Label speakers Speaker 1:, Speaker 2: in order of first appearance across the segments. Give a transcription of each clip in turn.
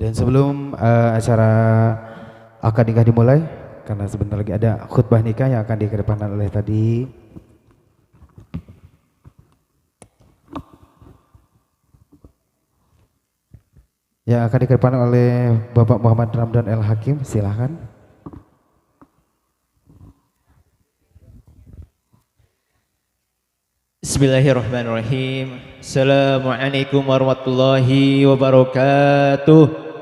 Speaker 1: Dan sebelum acara akad nikah dimulai, karena sebentar lagi ada khutbah nikah yang akan dikedepankan oleh tadi Bapak Muhammad Ramdan El Hakim, silahkan.
Speaker 2: Bismillahirrahmanirrahim. Assalamualaikum warahmatullahi wabarakatuh.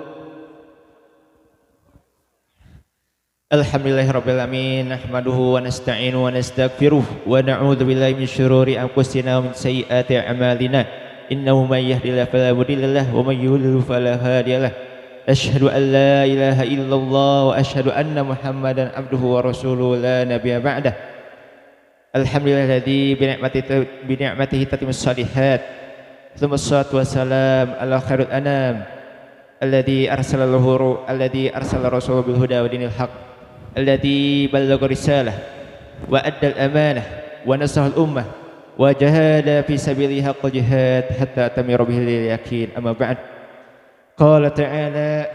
Speaker 2: Alhamdulillahirrabbilalamin. Nahmaduhu wa nasta'inu wa nastaghfiruh wa na'udzu billahi min syururi anfusina wa min sayyiati a'malina. Innahu may yahdihillahu fala mudhillalah wa may yudhlil fala hadiyalah. Asyhadu an la ilaha illallah wa asyhadu anna Muhammadan abduhu wa rasuluhu la nabiyya ba'dah. Alhamdulillahilladzi bi ni'matihi tatimmus shalihat. Tsumma shalatu wassalamu ala khairil anam alladzi arsala rasulahu bil huda wa dinil haqq alladzi ballagha risalah wa adda al amanah wa nasaha al ummah wa jahada fi sabilihi haqqal jihad hatta tamira bihi al yaqin. Amma ba'd. Qala ta'ala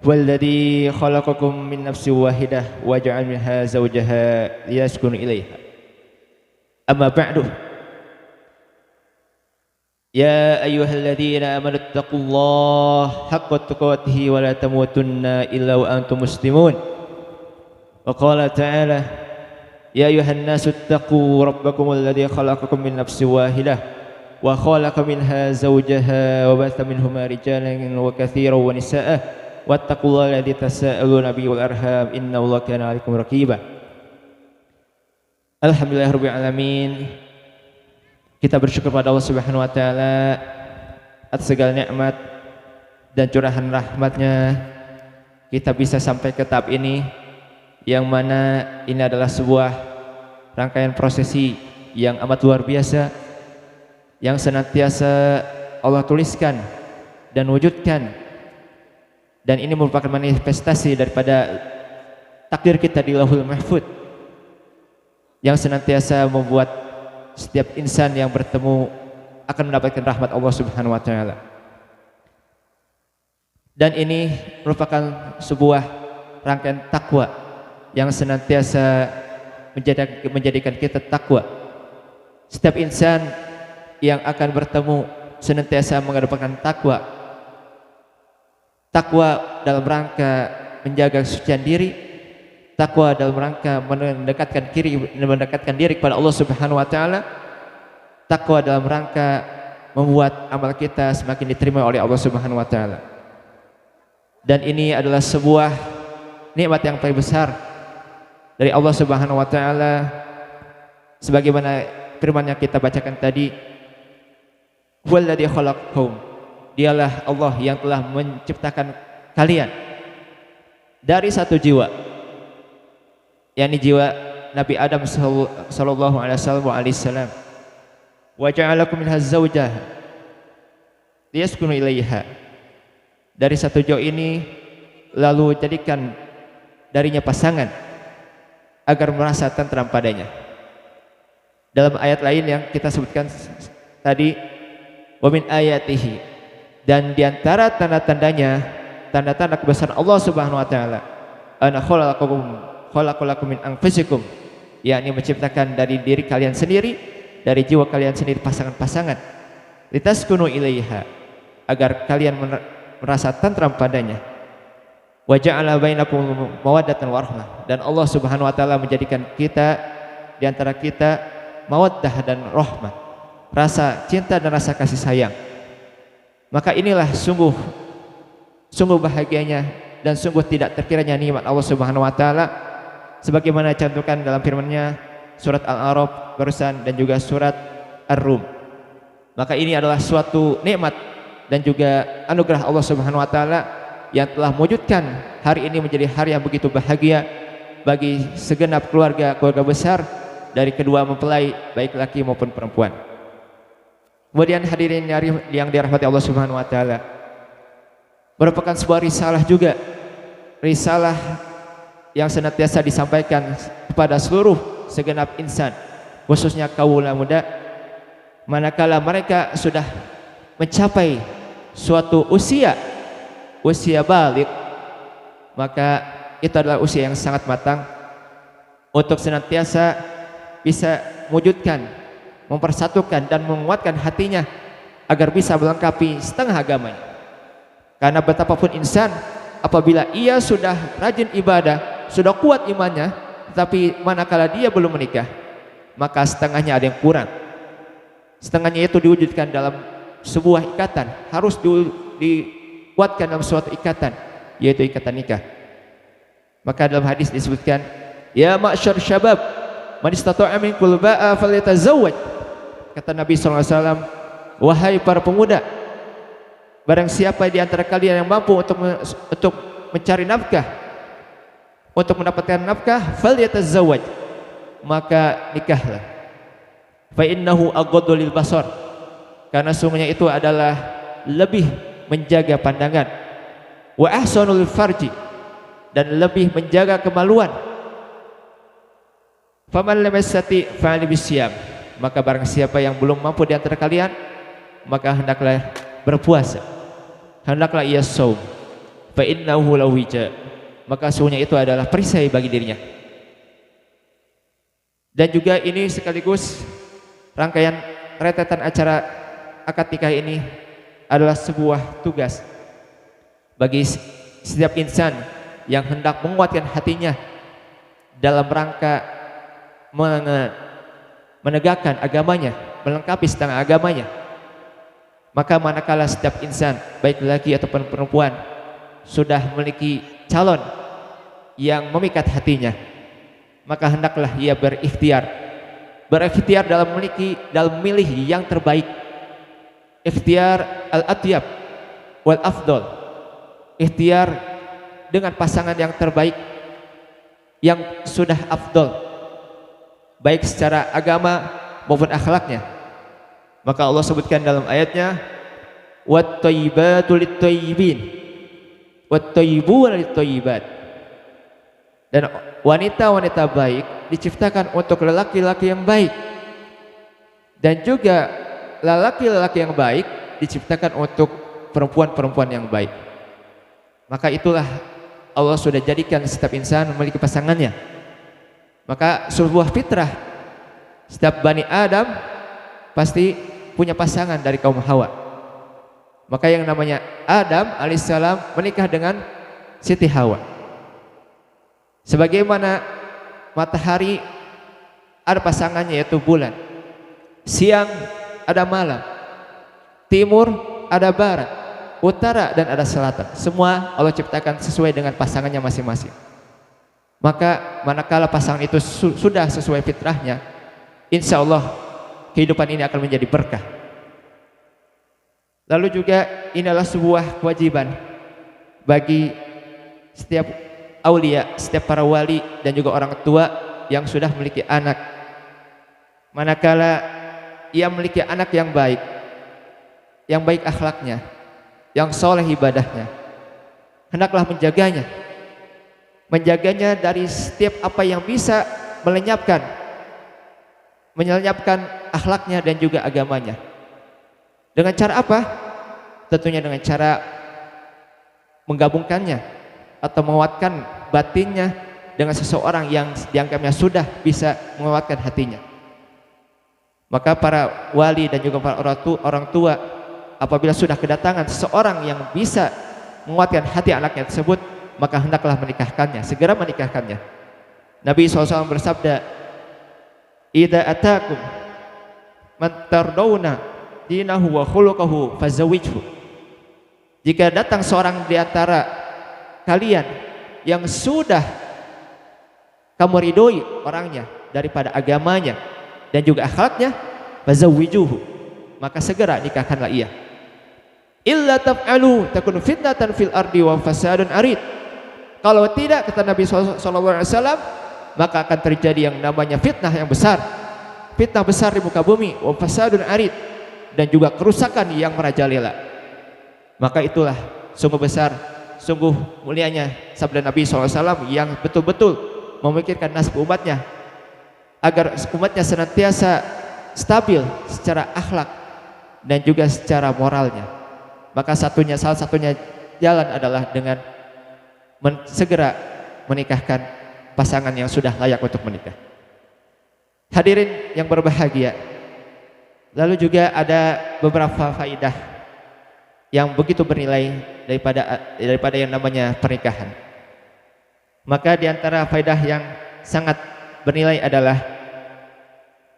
Speaker 2: walladzi khalaqakum min nafsin wahidah wa ja'ala minha zawjaha liyaskunu ilaiha. Amma ba'du. Ya ayyuhalladzina amanu taqullaha haqqa tuqatih wa la tamutunna illa wa antum muslimun. Wa qala ta'ala ya ayyuhan nasu taqu rabbakumul ladzi khalaqakum min nafsin wahidah wa khalaqa minha zawjaha wa batha minhuma rijalan wa katsiran wa nisaa'a wattaqullaha alladzi tasaaluna bihi wal arham innallaha kana 'alaikum raqiba. Alhamdulillahirabbil alamin. Kita bersyukur pada Allah Subhanahu wa taala atas segala nikmat dan curahan rahmatnya kita bisa sampai ke tahap ini, yang mana ini adalah sebuah rangkaian prosesi yang amat luar biasa yang senantiasa Allah tuliskan dan wujudkan, dan ini merupakan manifestasi daripada takdir kita di Lauhul Mahfuz yang senantiasa membuat setiap insan yang bertemu akan mendapatkan rahmat Allah Subhanahu wa taala. Dan ini merupakan sebuah rangkaian takwa yang senantiasa menjadikan kita takwa. Setiap insan yang akan bertemu senantiasa mengedepankan takwa. Takwa dalam rangka menjaga kesucian diri, takwa dalam rangka mendekatkan diri kepada Allah Subhanahu wa taala, takwa dalam rangka membuat amal kita semakin diterima oleh Allah Subhanahu wa taala. Dan ini adalah sebuah nikmat yang paling besar dari Allah Subhanahu wa taala, sebagaimana firman yang kita bacakan tadi, huwallazi khalaqakum, dialah Allah yang telah menciptakan kalian dari satu jiwa, yakni jiwa Nabi Adam sallallahu alaihi wasallam, wa ja'alakum minha zawjah liyaskunu ilaiha. Dari satu jiwa ini lalu jadikan darinya pasangan agar merasa tentram padanya. Dalam ayat lain yang kita sebutkan tadi, wa min ayatihi, dan diantara tanda-tandanya, tanda-tanda kebesaran Allah Subhanahu wa taala, ana khalaqalakum min anfusikum, yakni menciptakan dari diri kalian sendiri, dari jiwa kalian sendiri pasangan-pasangan, litaskunu ilaiha, agar kalian merasa tentram padanya. Wa ja'ala bainakum mawaddatan warahmah, dan Allah Subhanahu wa taala menjadikan kita, di antara kita, mawaddah dan rahmah, rasa cinta dan rasa kasih sayang. Maka inilah sungguh bahagianya dan sungguh tidak terkiranya nikmat Allah Subhanahu wa taala, sebagaimana dicantumkan dalam firman-Nya surat Al-A'raf barusan dan juga surat Ar-Rum. Maka ini adalah suatu nikmat dan juga anugerah Allah Subhanahu wa taala yang telah mewujudkan hari ini menjadi hari yang begitu bahagia bagi segenap keluarga besar dari kedua mempelai, baik laki maupun perempuan. Kemudian hadirin yang dirahmati Allah Subhanahu wa taala, merupakan sebuah risalah juga, risalah yang senantiasa disampaikan kepada seluruh segenap insan, khususnya kaula muda, manakala mereka sudah mencapai suatu usia usia balik, maka itu adalah usia yang sangat matang untuk senantiasa bisa mewujudkan, mempersatukan dan menguatkan hatinya agar bisa melengkapi setengah agamanya. Karena betapapun insan apabila ia sudah rajin ibadah, sudah kuat imannya, tetapi manakala dia belum menikah, maka setengahnya ada yang kurang. Setengahnya itu diwujudkan dalam sebuah ikatan, harus dikuatkan dalam suatu ikatan, yaitu ikatan nikah. Maka dalam hadis disebutkan, ya ma'syar syabab, man istata'a minkum ba'a falyatazawwaj. Kata Nabi SAW, wahai para pemuda, barang siapa di antara kalian yang mampu untuk mencari nafkah, untuk mendapatkan nafkah, falyatazawwaj, maka nikahlah. Fa innahu aghaddu lil basar, karena sungguhnya itu adalah lebih menjaga pandangan, wa ahsanul farji, dan lebih menjaga kemaluan. Faman lam yastati fa'ali bisyam, maka barang siapa yang belum mampu di antara kalian, maka hendaklah berpuasa, hendaklah ia saum. Fa innahu lahu wija, maka sungguhnya itu adalah perisai bagi dirinya. Dan juga ini sekaligus rangkaian rentetan acara akad nikah ini adalah sebuah tugas bagi setiap insan yang hendak menguatkan hatinya dalam rangka menegakkan agamanya, melengkapi setengah agamanya. Maka manakala setiap insan, baik laki ataupun perempuan, sudah memiliki calon yang memikat hatinya, maka hendaklah ia berikhtiar dalam memilih yang terbaik, ikhtiar al-atyab wal afdol, ikhtiar dengan pasangan yang terbaik, yang sudah afdol, baik secara agama maupun akhlaknya. Maka Allah sebutkan dalam ayatnya, wat-thayyibatu lit-thayyibin wat-thayyibuna lit-thayyibat, dan wanita-wanita baik diciptakan untuk lelaki-laki yang baik, dan juga lelaki-lelaki yang baik diciptakan untuk perempuan-perempuan yang baik. Maka itulah Allah sudah jadikan setiap insan memiliki pasangannya. Maka sebuah fitrah, setiap Bani Adam pasti punya pasangan dari kaum Hawa. Maka yang namanya Adam alaihissalam menikah dengan Siti Hawa. Sebagaimana matahari ada pasangannya yaitu bulan, siang ada malam, timur ada barat, utara dan ada selatan. Semua Allah ciptakan sesuai dengan pasangannya masing-masing. Maka manakala pasangan itu sudah sesuai fitrahnya, insya Allah kehidupan ini akan menjadi berkah. Lalu juga ini adalah sebuah kewajiban bagi setiap aulia, setiap para wali dan juga orang tua yang sudah memiliki anak. Manakala ia memiliki anak yang baik akhlaknya, yang soleh ibadahnya, hendaklah menjaganya dari setiap apa yang bisa melenyapkan akhlaknya dan juga agamanya. Dengan cara apa? Tentunya dengan cara menggabungkannya atau menguatkan batinnya dengan seseorang yang dianggapnya sudah bisa menguatkan hatinya. Maka para wali dan juga para orang tua apabila sudah kedatangan seseorang yang bisa menguatkan hati anaknya tersebut, maka hendaklah menikahkannya, segera menikahkannya. Nabi SAW bersabda, idza atakum man tardawna dinahu wa khuluquhu fazawwijhu. Jika datang seorang di antara kalian yang sudah kamu ridhoi orangnya daripada agamanya dan juga akhlaknya, fazawwijuhu, maka segera nikahkanlah ia. Illa taf'alu takun fitnatan fil ardi wa fasadun arid. Kalau tidak, kata Nabi SAW, maka akan terjadi yang namanya fitnah yang besar, fitnah besar di muka bumi, wa fasadun arid, dan juga kerusakan yang merajalela. Maka itulah sungguh besar, sungguh mulianya sabda Nabi SAW yang betul-betul memikirkan nasib umatnya agar umatnya senantiasa stabil secara akhlak dan juga secara moralnya. Maka salah satunya jalan adalah dengan segera menikahkan pasangan yang sudah layak untuk menikah. Hadirin yang berbahagia, lalu juga ada beberapa faidah yang begitu bernilai daripada yang namanya pernikahan. Maka di antara faidah yang sangat bernilai adalah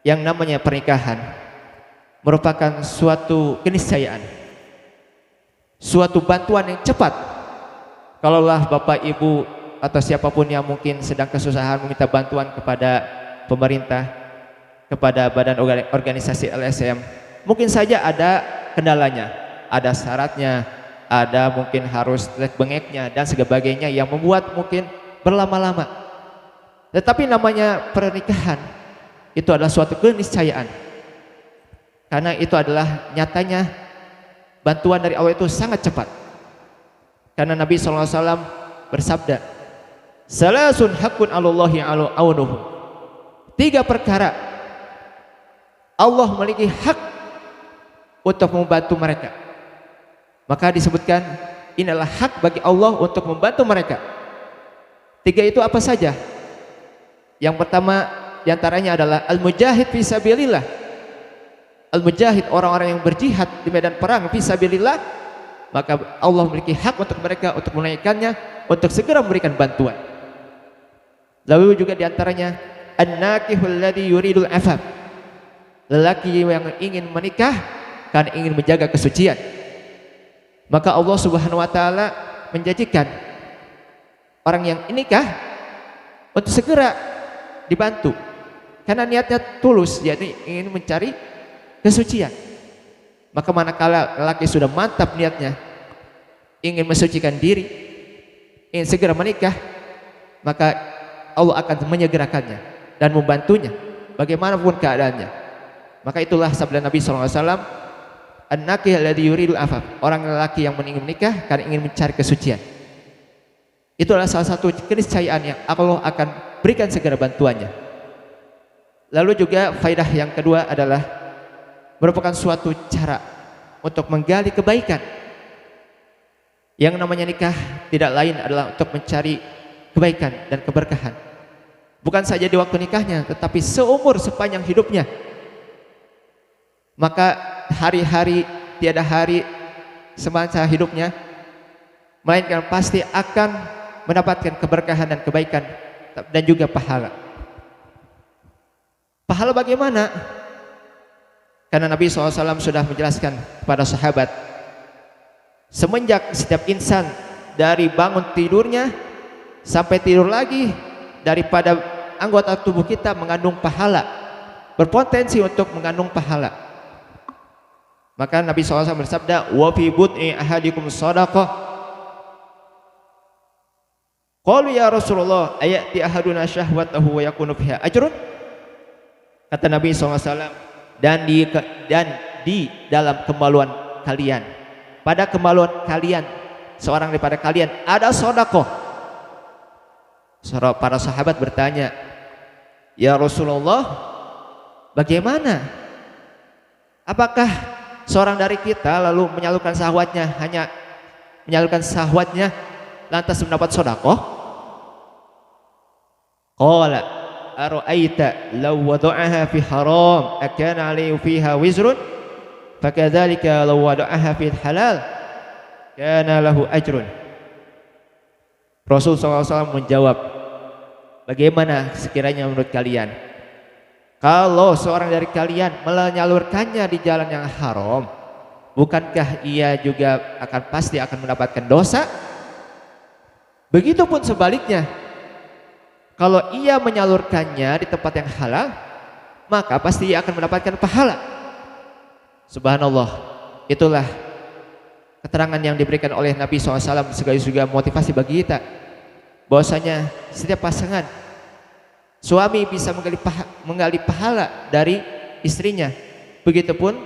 Speaker 2: yang namanya pernikahan merupakan suatu keniscayaan, suatu bantuan yang cepat. Kalaulah Bapak Ibu atau siapapun yang mungkin sedang kesusahan meminta bantuan kepada pemerintah, kepada badan organisasi LSM, mungkin saja ada kendalanya, ada syaratnya, ada mungkin harus lek bengeknya dan sebagainya yang membuat mungkin berlama-lama. Tetapi namanya pernikahan itu adalah suatu keniscayaan, karena itu adalah nyatanya bantuan dari Allah itu sangat cepat. Karena Nabi SAW bersabda, salasun hakun alallahi aunuhu, 3 perkara Allah memiliki hak untuk membantu mereka. Maka disebutkan inilah hak bagi Allah untuk membantu mereka. 3 itu apa saja? Yang pertama diantaranya adalah al-mujahid fisabilillah. Al-mujahid, orang-orang yang berjihad di medan perang fisabilillah, maka Allah memiliki hak untuk mereka untuk menunaikannya, untuk segera memberikan bantuan. Lalu juga diantaranya an-nakihul ladzi yuridul afaf, lelaki yang ingin menikah karena ingin menjaga kesucian. Maka Allah Subhanahu wa taala menjanjikan orang yang nikah untuk segera dibantu karena niatnya tulus, yakni ingin mencari kesucian. Maka manakala lelaki sudah mantap niatnya ingin mensucikan diri, ingin segera menikah, maka Allah akan menyegerakannya dan membantunya bagaimanapun keadaannya. Maka itulah sabda Nabi SAW, an-nakih alladzi yuridul afaf, orang lelaki yang ingin menikah karena ingin mencari kesucian. Itu adalah salah satu keniscayaan yang Allah akan berikan segera bantuannya. Lalu juga faidah yang kedua adalah merupakan suatu cara untuk menggali kebaikan. Yang namanya nikah tidak lain adalah untuk mencari kebaikan dan keberkahan. Bukan saja di waktu nikahnya, tetapi seumur sepanjang hidupnya. Maka hari-hari tiada hari semasa hidupnya, melainkan pasti akan mendapatkan keberkahan dan kebaikan dan juga pahala. Pahala bagaimana? Karena Nabi SAW sudah menjelaskan kepada sahabat, semenjak setiap insan dari bangun tidurnya sampai tidur lagi, daripada anggota tubuh kita mengandung pahala, berpotensi untuk mengandung pahala. Maka Nabi SAW bersabda, wa fi bud'i ahadikum shadaqah. Qalu ya Rasulullah, ayati ahaduna syahwatahu wa yakunu fiha ajrun? Kata Nabi SAW, dan di dalam kemaluan kalian, pada kemaluan kalian, seorang daripada kalian ada sedekah. Para sahabat bertanya, ya Rasulullah, bagaimana? Apakah seorang dari kita lalu menyalurkan syahwatnya, hanya menyalurkan syahwatnya lantas mendapat sedekah? Qala ara'aita law wada'aha fi haram akana 'alaihi fiha wizrun fakadzalika law wada'aha fi halal kana lahu ajrun. Rasul SAW menjawab, bagaimana sekiranya menurut kalian kalau seorang dari kalian menyalurkannya di jalan yang haram, bukankah ia juga pasti akan mendapatkan dosa? Begitupun sebaliknya, kalau ia menyalurkannya di tempat yang halal, maka pasti ia akan mendapatkan pahala. Subhanallah, itulah keterangan yang diberikan oleh Nabi SAW sebagai juga motivasi bagi kita, bahwasanya setiap pasangan, suami bisa menggali pahala dari istrinya, begitupun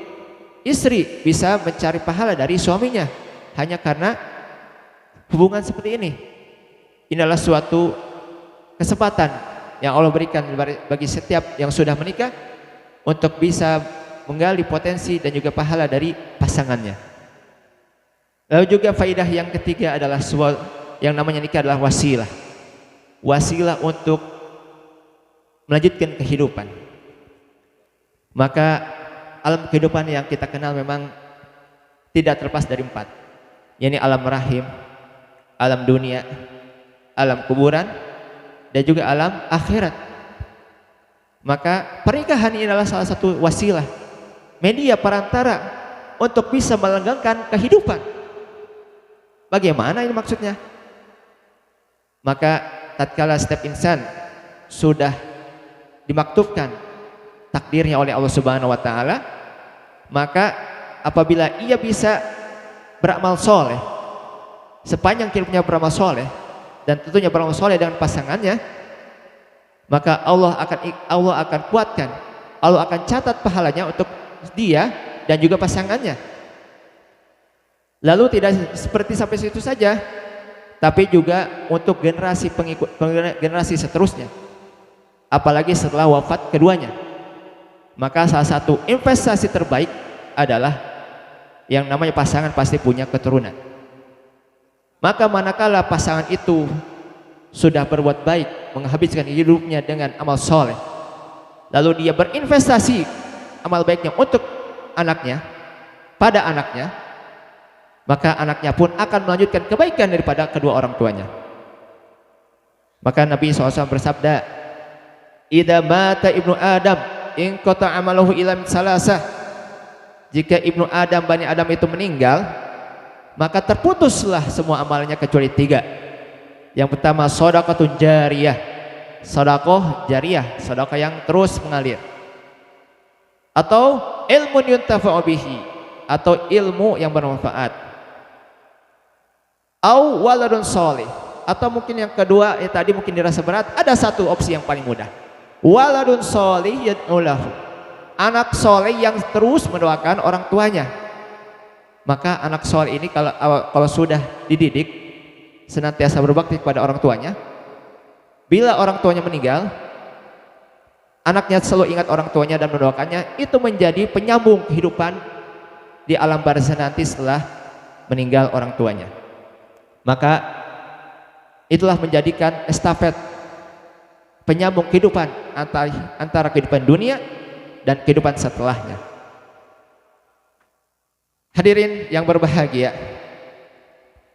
Speaker 2: istri bisa mencari pahala dari suaminya, hanya karena hubungan seperti ini. Inilah suatu kesempatan yang Allah berikan bagi setiap yang sudah menikah untuk bisa menggali potensi dan juga pahala dari pasangannya. Lalu juga faidah yang ketiga adalah yang namanya nikah adalah wasilah. Wasilah untuk melanjutkan kehidupan. Maka alam kehidupan yang kita kenal memang tidak terlepas dari 4, yakni alam rahim, alam dunia, alam kuburan, dan juga alam akhirat. Maka pernikahan ini adalah salah satu wasilah, media perantara untuk bisa melanggengkan kehidupan. Bagaimana ini maksudnya? Maka tatkala setiap insan sudah dimaktubkan takdirnya oleh Allah Subhanahu wa taala, maka apabila ia bisa beramal soleh, sepanjang hidupnya beramal soleh, dan tentunya beramal soleh dengan pasangannya, maka Allah akan kuatkan, Allah akan catat pahalanya untuk dia dan juga pasangannya. Lalu tidak seperti sampai situ saja, tapi juga untuk generasi pengikut, generasi seterusnya, apalagi setelah wafat keduanya. Maka salah satu investasi terbaik adalah yang namanya pasangan pasti punya keturunan. Maka manakala pasangan itu sudah berbuat baik, menghabiskan hidupnya dengan amal soleh, lalu dia berinvestasi amal baiknya untuk anaknya, pada anaknya, maka anaknya pun akan melanjutkan kebaikan daripada kedua orang tuanya. Maka Nabi SAW bersabda, "Idza mata ibnu Adam, inqata amaluhu ila min salasah." Jika ibnu Adam, Bani Adam itu meninggal, maka terputuslah semua amalnya kecuali 3. Yang pertama, shadaqatun jariyah, sedekah jariyah, sedekah yang terus mengalir. Atau ilmun yuntafa'u bihi, atau ilmu yang bermanfaat. Au waladun sholih, atau mungkin yang kedua, tadi mungkin dirasa berat, ada satu opsi yang paling mudah. Waladun sholih yad'u lahu, anak soleh yang terus mendoakan orang tuanya. Maka anak soleh ini kalau sudah dididik, senantiasa berbakti kepada orang tuanya, bila orang tuanya meninggal, anaknya selalu ingat orang tuanya dan mendoakannya, itu menjadi penyambung kehidupan di alam barzah nanti setelah meninggal orang tuanya. Maka itulah menjadikan estafet penyambung kehidupan antara kehidupan dunia dan kehidupan setelahnya. Hadirin yang berbahagia,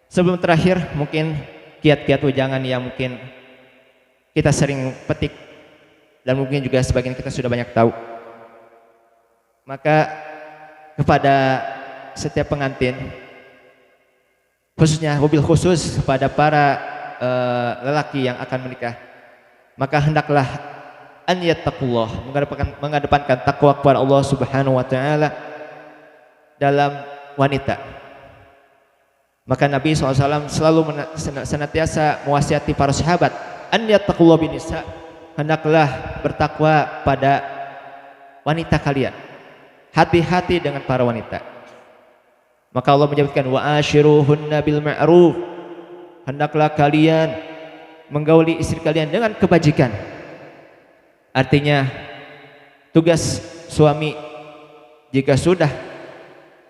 Speaker 2: sebelum terakhir mungkin kiat-kiat ujangan yang mungkin kita sering petik dan mungkin juga sebagian kita sudah banyak tahu. Maka kepada setiap pengantin, khususnya mobil khusus kepada para lelaki yang akan menikah, maka hendaklah an yattaqullah, mengedepankan takwa kepada Allah Subhanahu wa taala dalam wanita. Maka Nabi SAW selalu senantiasa mewasiati para sahabat, an yattaqullah bin nisa, hendaklah bertakwa pada wanita kalian, hati-hati dengan para wanita. Maka Allah menyebutkan wa ashiruhunna bil ma'ruf, hendaklah kalian menggauli istri kalian dengan kebajikan. Artinya tugas suami jika sudah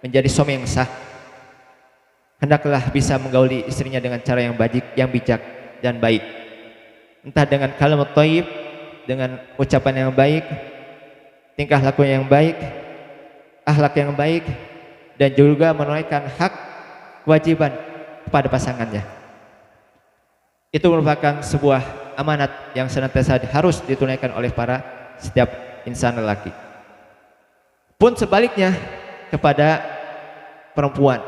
Speaker 2: menjadi suami yang sah, hendaklah bisa menggauli istrinya dengan cara yang bijak dan baik. Entah dengan kalimat thayyib, dengan ucapan yang baik, tingkah laku yang baik, akhlak yang baik, dan juga menunaikan hak kewajiban kepada pasangannya. Itu merupakan sebuah amanat yang senantiasa harus ditunaikan oleh setiap insan lelaki. Pun sebaliknya kepada perempuan,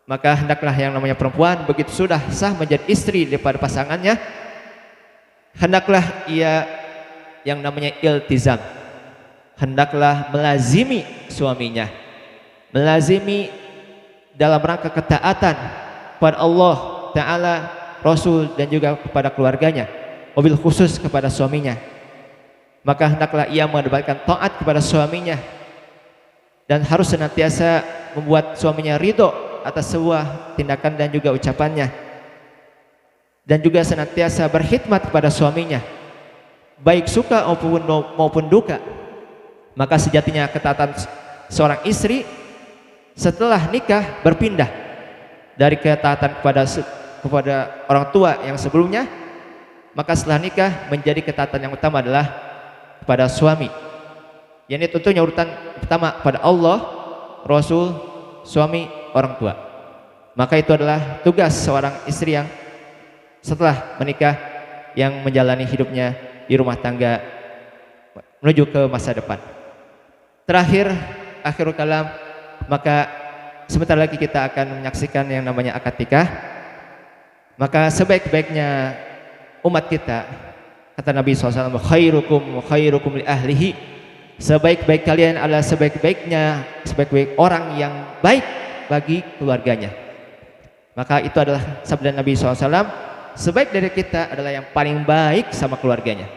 Speaker 2: maka hendaklah yang namanya perempuan begitu sudah sah menjadi istri daripada pasangannya, hendaklah ia yang namanya iltizam, hendaklah melazimi suaminya, melazimi dalam rangka ketaatan kepada Allah Ta'ala, Rasul, dan juga kepada keluarganya, wabil khusus kepada suaminya. Maka hendaklah ia mengedepankan taat kepada suaminya dan harus senantiasa membuat suaminya ridho atas sebuah tindakan dan juga ucapannya, dan juga senantiasa berkhidmat kepada suaminya baik suka maupun duka. Maka sejatinya ketaatan seorang istri setelah nikah berpindah dari ketaatan kepada orang tua yang sebelumnya, maka setelah nikah menjadi ketaatan yang utama adalah kepada suami. Yang ini tentunya urutan pertama pada Allah, Rasul, suami, orang tua. Maka itu adalah tugas seorang istri yang setelah menikah yang menjalani hidupnya di rumah tangga menuju ke masa depan. Terakhir, akhirul kalam, maka sebentar lagi kita akan menyaksikan yang namanya akad nikah. Maka sebaik-baiknya umat kita, kata Nabi SAW, khairukum li ahlihi, sebaik-baik kalian adalah sebaik-baik orang yang baik bagi keluarganya. Maka itu adalah sabda Nabi SAW, sebaik dari kita adalah yang paling baik sama keluarganya.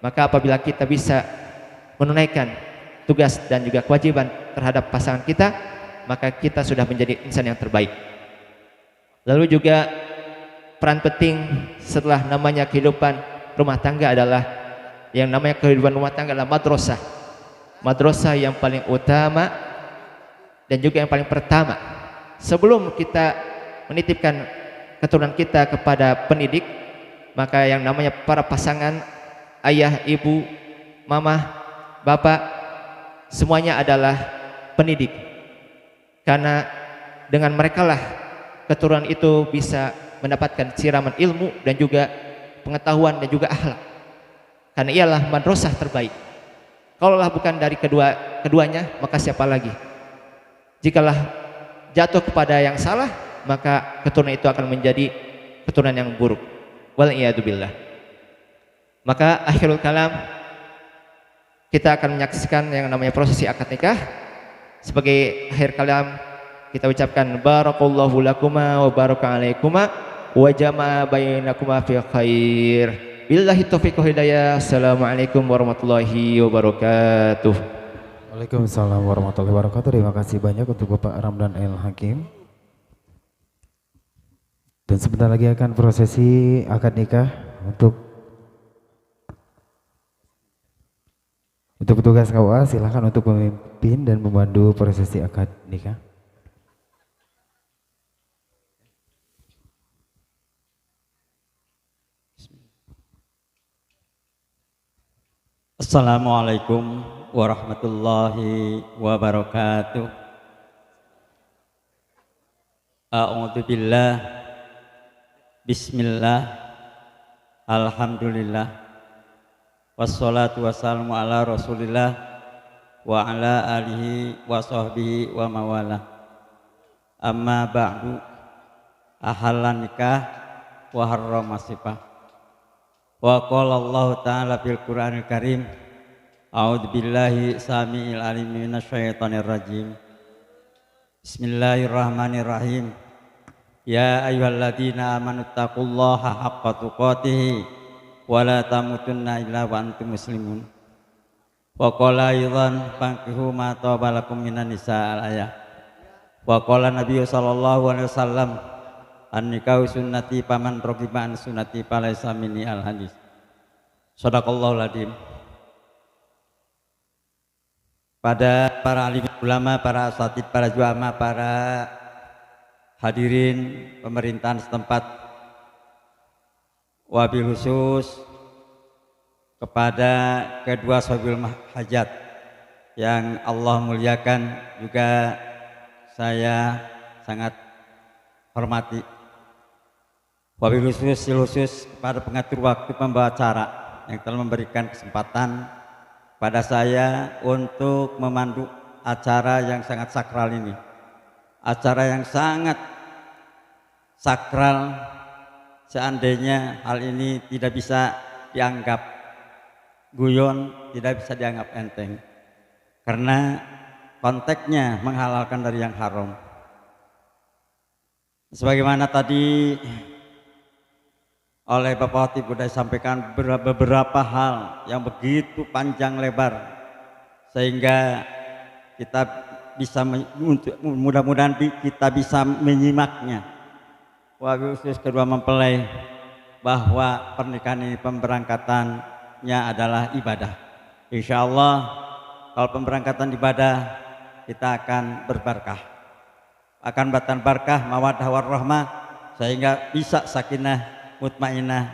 Speaker 2: Maka apabila kita bisa menunaikan tugas dan juga kewajiban terhadap pasangan kita, maka kita sudah menjadi insan yang terbaik. Lalu juga peran penting setelah namanya kehidupan rumah tangga adalah yang namanya kehidupan rumah tangga adalah madrasah. Madrasah yang paling utama dan juga yang paling pertama. Sebelum kita menitipkan keturunan kita kepada pendidik, maka yang namanya para pasangan, ayah, ibu, mama, bapak, semuanya adalah pendidik. Karena dengan merekalah keturunan itu bisa mendapatkan siraman ilmu dan juga pengetahuan dan juga akhlak. Karena ialah madrasah terbaik. Kalaulah bukan dari keduanya, maka siapa lagi? Jikalah jatuh kepada yang salah, maka keturunan itu akan menjadi keturunan yang buruk. Wal'iyadzubillah. Maka akhirul kalam, kita akan menyaksikan yang namanya prosesi akad nikah. Sebagai akhir kalam, kita ucapkan barakallahu lakuma wa baraka alaikuma wa jama'a bainakuma fi khair. Billahi taufiq wal hidayah. Assalamualaikum warahmatullahi wabarakatuh.
Speaker 1: Waalaikumsalam warahmatullahi wabarakatuh. Terima kasih banyak untuk Bapak Ramdan El Hakim. Dan sebentar lagi akan prosesi akad nikah untuk petugas KUA. Silahkan untuk memimpin dan memandu prosesi akad nikah.
Speaker 3: Assalamualaikum warahmatullahi wabarakatuh. A'udzu billah. Bismillah. Alhamdulillah. Wassalatu wassalamu ala Rasulillah wa ala alihi wa sahbihi wa mawala. Amma ba'du. Ahallan nikah wa harrama sifah. Wa qala Allah ta'ala fil Qur'anil Karim, a'udzu billahi samiil alim minasyaitonir rajim. Bismillahirrahmanirrahim. Ya ayyuhalladzina amanu taqullaha haqqa tuqatih wa la tamutunna illa wa antum muslimun. Wa qala aidan fankihu ma taba lakum minan nisa al-ayah. Wa qala Nabi sallallahu alaihi wasallam, an-nikahu sunnati paman rogiba an sunnati palaisa minni al-hadis. Shadaqallahul adzim. Pada para alim ulama, para asatid, para juama, para hadirin pemerintahan setempat, wabil khusus kepada kedua sahabil hajat yang Allah muliakan, juga saya sangat hormati. Wabil khusus kepada pengatur waktu, pembawa acara yang telah memberikan kesempatan pada saya untuk memandu acara yang sangat sakral ini. Acara yang sangat sakral, seandainya hal ini tidak bisa dianggap guyon, tidak bisa dianggap enteng, karena konteksnya menghalalkan dari yang haram. Sebagaimana tadi oleh Bapak Hatib sudah disampaikan beberapa hal yang begitu panjang lebar, sehingga kita bisa mudah-mudahan kita bisa menyimaknya. Wabil khusus kedua mempelai bahwa pernikahan ini pemberangkatannya adalah ibadah. Insya Allah kalau pemberangkatan ibadah kita akan berberkah. akan datang berkah, mawaddah warahmah, sehingga bisa sakinah mutmainah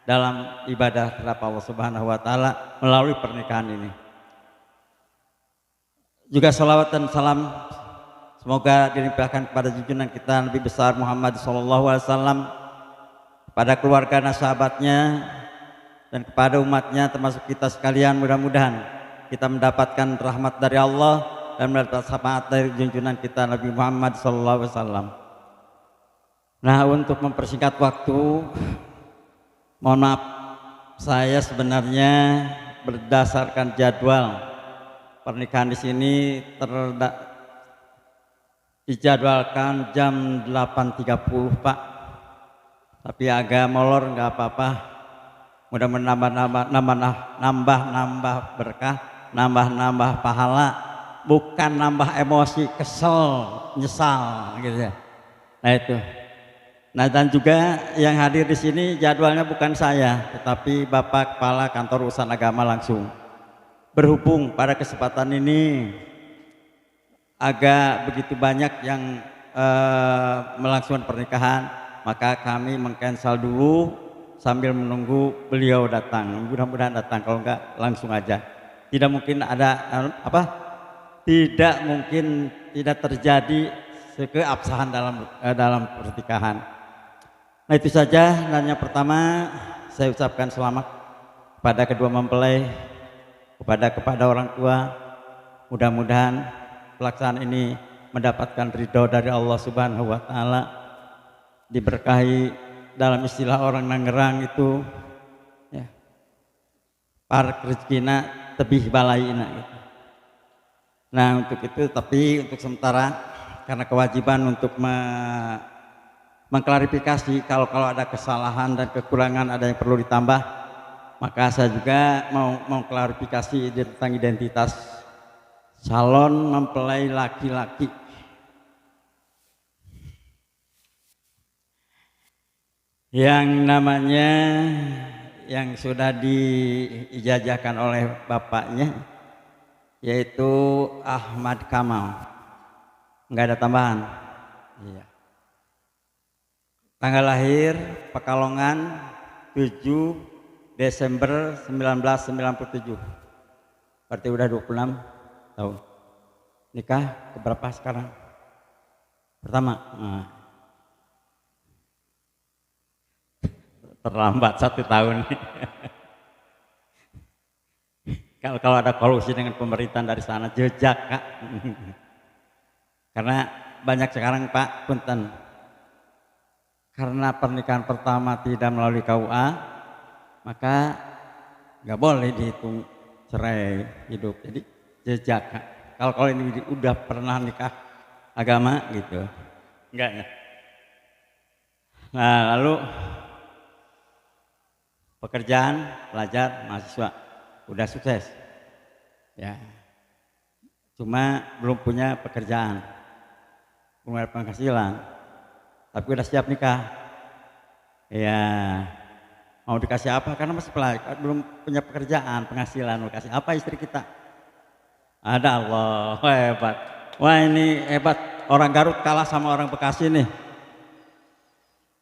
Speaker 3: dalam ibadah terhadap Allah Subhanahu wa taala melalui pernikahan ini. Juga salawat dan salam semoga dilimpahkan kepada junjungan kita Nabi besar Muhammad SAW, kepada keluarga dan sahabatnya, dan kepada umatnya termasuk kita sekalian. Mudah-mudahan kita mendapatkan rahmat dari Allah dan mendapat syafaat dari junjungan kita Nabi Muhammad SAW. Nah, untuk mempersingkat waktu, mohon maaf, saya sebenarnya berdasarkan jadwal pernikahan di sini dijadwalkan jam 8.30 Pak, tapi agak molor, nggak apa-apa. Mudah-mudahan nambah berkah, nambah pahala, bukan nambah emosi, kesel, nyesal gitu ya. Nah itu. Nah, dan juga yang hadir di sini jadwalnya bukan saya, tetapi Bapak Kepala Kantor Urusan Agama langsung. Berhubung pada kesempatan ini agak begitu banyak yang melangsungkan pernikahan, maka kami mengcancel dulu sambil menunggu beliau datang. Mudah-mudahan datang, kalau enggak langsung aja. Tidak mungkin ada tidak terjadi keabsahan dalam pernikahan. Nah, itu saja. Dan yang pertama saya ucapkan selamat kepada kedua mempelai, kepada orang tua. Mudah-mudahan pelaksanaan ini mendapatkan ridho dari Allah Subhanahu wa taala, diberkahi. Dalam istilah orang Nangerang itu ya, par rezekina tebih balaina gitu. Nah, untuk itu, tapi untuk sementara karena kewajiban untuk mengklarifikasi kalau ada kesalahan dan kekurangan, ada yang perlu ditambah, maka saya juga mau klarifikasi tentang identitas calon mempelai laki-laki. Yang namanya yang sudah diijazahkan oleh bapaknya yaitu Ahmad Kamal, nggak ada tambahan. Iya. Tanggal lahir Pekalongan 7 Desember 1997, berarti udah 26 tahun. Nikah keberapa sekarang? Pertama. Nah. Terlambat 1 tahun. Kalau ada kolusi dengan pemerintahan dari sana, jejak Kak. Karena banyak sekarang Pak, punten, karena pernikahan pertama tidak melalui KUA, maka nggak boleh dihitung cerai hidup. Jadi jejak Kak. Kalau ini udah pernah nikah agama gitu, enggak ya. Nah, lalu pekerjaan, pelajar, mahasiswa, udah sukses ya, cuma belum punya pekerjaan, belum ada penghasilan, tapi udah siap nikah ya. Mau dikasih apa? Karena masih pelajar, belum punya pekerjaan, penghasilan, mau kasih apa istri kita? Ada Allah, hebat. Wah, ini hebat, orang Garut kalah sama orang Bekasi nih.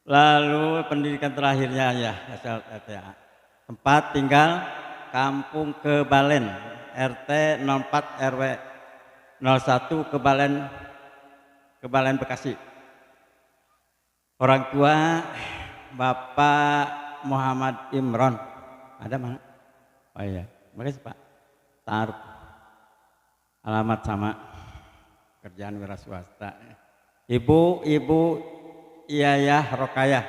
Speaker 3: Lalu pendidikan terakhirnya ya, tempat tinggal Kampung Kebalen, RT 04 RW 01 Kebalen Bekasi. Orang tua Bapak Muhammad Imron, ada mana? Oh iya, makasih Pak. Taruh alamat sama, kerjaan wira swasta. Ibu Iyayah Rokayah,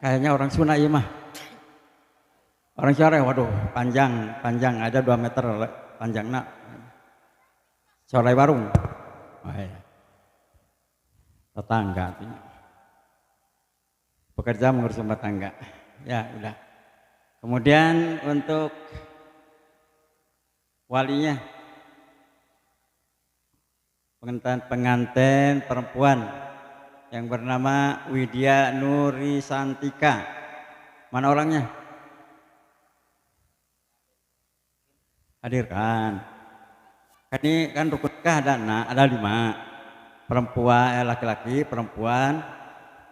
Speaker 3: kayaknya orang Sunda iya mah. Orang Sore, waduh, panjang, ada 2 meter panjangnya. Sore warung, oh iya. Tetangga, pekerja mengurus rumah tangga, ya udah. Kemudian untuk walinya, pengantin perempuan yang bernama Widya Nuri Santika. Mana orangnya? Hadirkan. Ini kan rukun nikah ada 5. laki-laki, perempuan,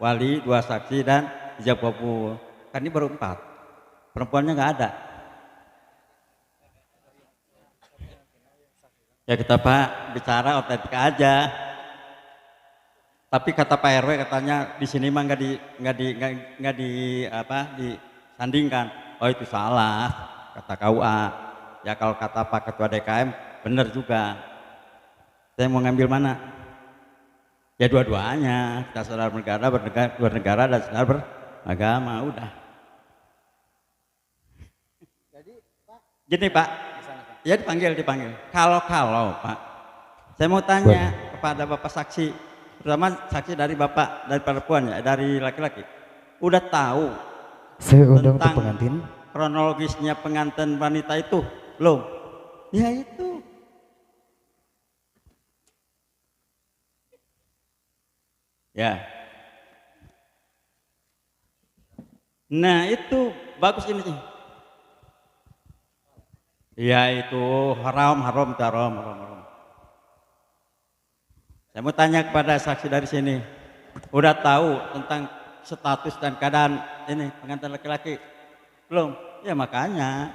Speaker 3: wali, 2 saksi dan ijab kabul. Kan ini baru 4. Perempuannya nggak ada. Ya kita Pak bicara otentik aja. Tapi kata Pak RW katanya di sini mah nggak disandingkan. Oh itu salah kata KUA. Ya kalau kata Pak Ketua DKM benar juga. Saya mau ngambil mana? Ya dua-duanya. Kita saudara bernegara dan saudara beragama udah. Gini Pak, ya dipanggil. Kalau Pak, saya mau tanya kepada Bapak saksi, terutama saksi dari Bapak, dari perempuan ya, dari laki-laki, udah tahu
Speaker 1: Saya undang untuk
Speaker 3: tentang
Speaker 1: pengantin.
Speaker 3: kronologisnya pengantin wanita itu belum? Ya itu. Ya. Nah itu bagus ini sih. Ya itu haram. Saya mau tanya kepada saksi dari sini, udah tahu tentang status dan keadaan ini pengantin laki-laki? Belum? Ya makanya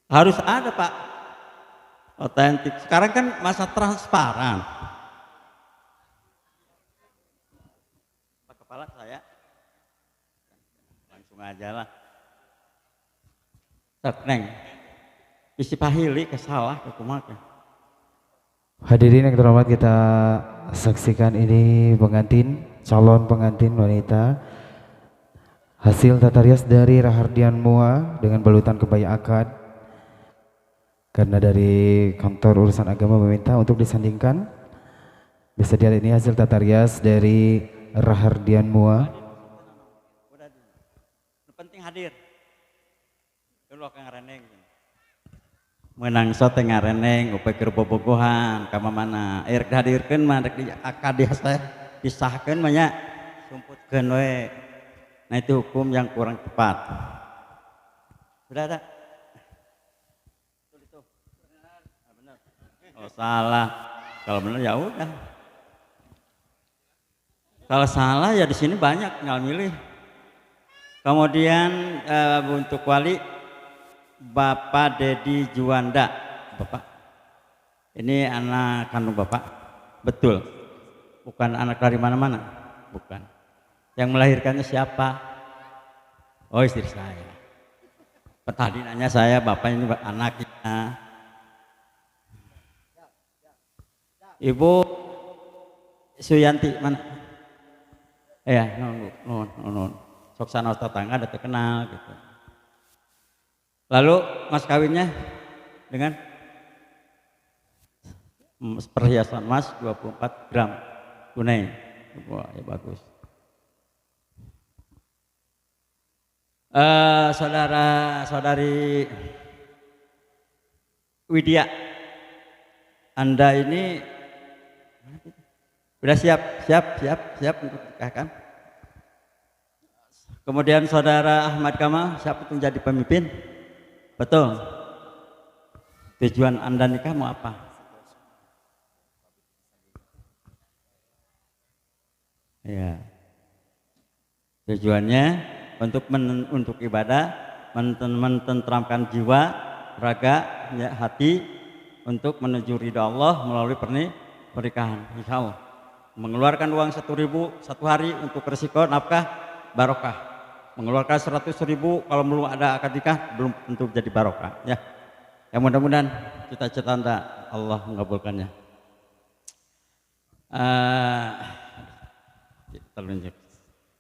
Speaker 3: harus ada Pak, otentik. Sekarang kan masa transparan. Pak Kepala saya langsung aja lah. Neng, isi pahili kesalah ke kumaha.
Speaker 1: Hadirin yang terhormat, kita saksikan ini calon pengantin wanita. Hasil tata rias dari Rahardian Mua dengan balutan kebaya akad. Karena dari kantor urusan agama meminta untuk disandingkan. Bisa dilihat ini hasil tata rias dari Rahardian Mua.
Speaker 3: Penting hadir. Dulu akan ngareneng. Menang sote ngareneng upaya keur bobogohan ka mana. Rek hadirkeun mah rek akad disahkeun mah nya sumputkeun we. Nah itu hukum yang kurang tepat. Sudah ada? Itu. Benar. Oh salah. Kalau benar ya udah. Kalau salah ya di sini banyak tinggal milih. Kemudian untuk wali Bapak Dedi Juanda. Bapak, ini anak kandung Bapak? Betul? Bukan anak dari mana-mana? Bukan. Yang melahirkannya siapa? Oh istri saya. Tadi nanya saya, Bapak ini anaknya. Ibu Suyanti mana? Ya, non. Sok sana tetangga ada terkenal gitu. Lalu mas kawinnya dengan perhiasan emas 24 gram tunai. Wah ya bagus. Saudari Widya, Anda ini sudah siap untuk nikahkan? Kemudian saudara Ahmad Kamal siap untuk menjadi pemimpin? Betul. Tujuan Anda nikah mau apa? Ya. Tujuannya untuk ibadah, mententramkan jiwa, raga, ya, hati untuk menuju ridha Allah melalui pernikahan. Insya Allah. Mengeluarkan uang 1.000 satu hari untuk resiko nafkah barokah. Mengeluarkan 100.000 kalau belum ada akad nikah belum tentu jadi barokah ya. Ya mudah-mudahan cita-cita Anda Allah mengabulkannya. Terlunjuk.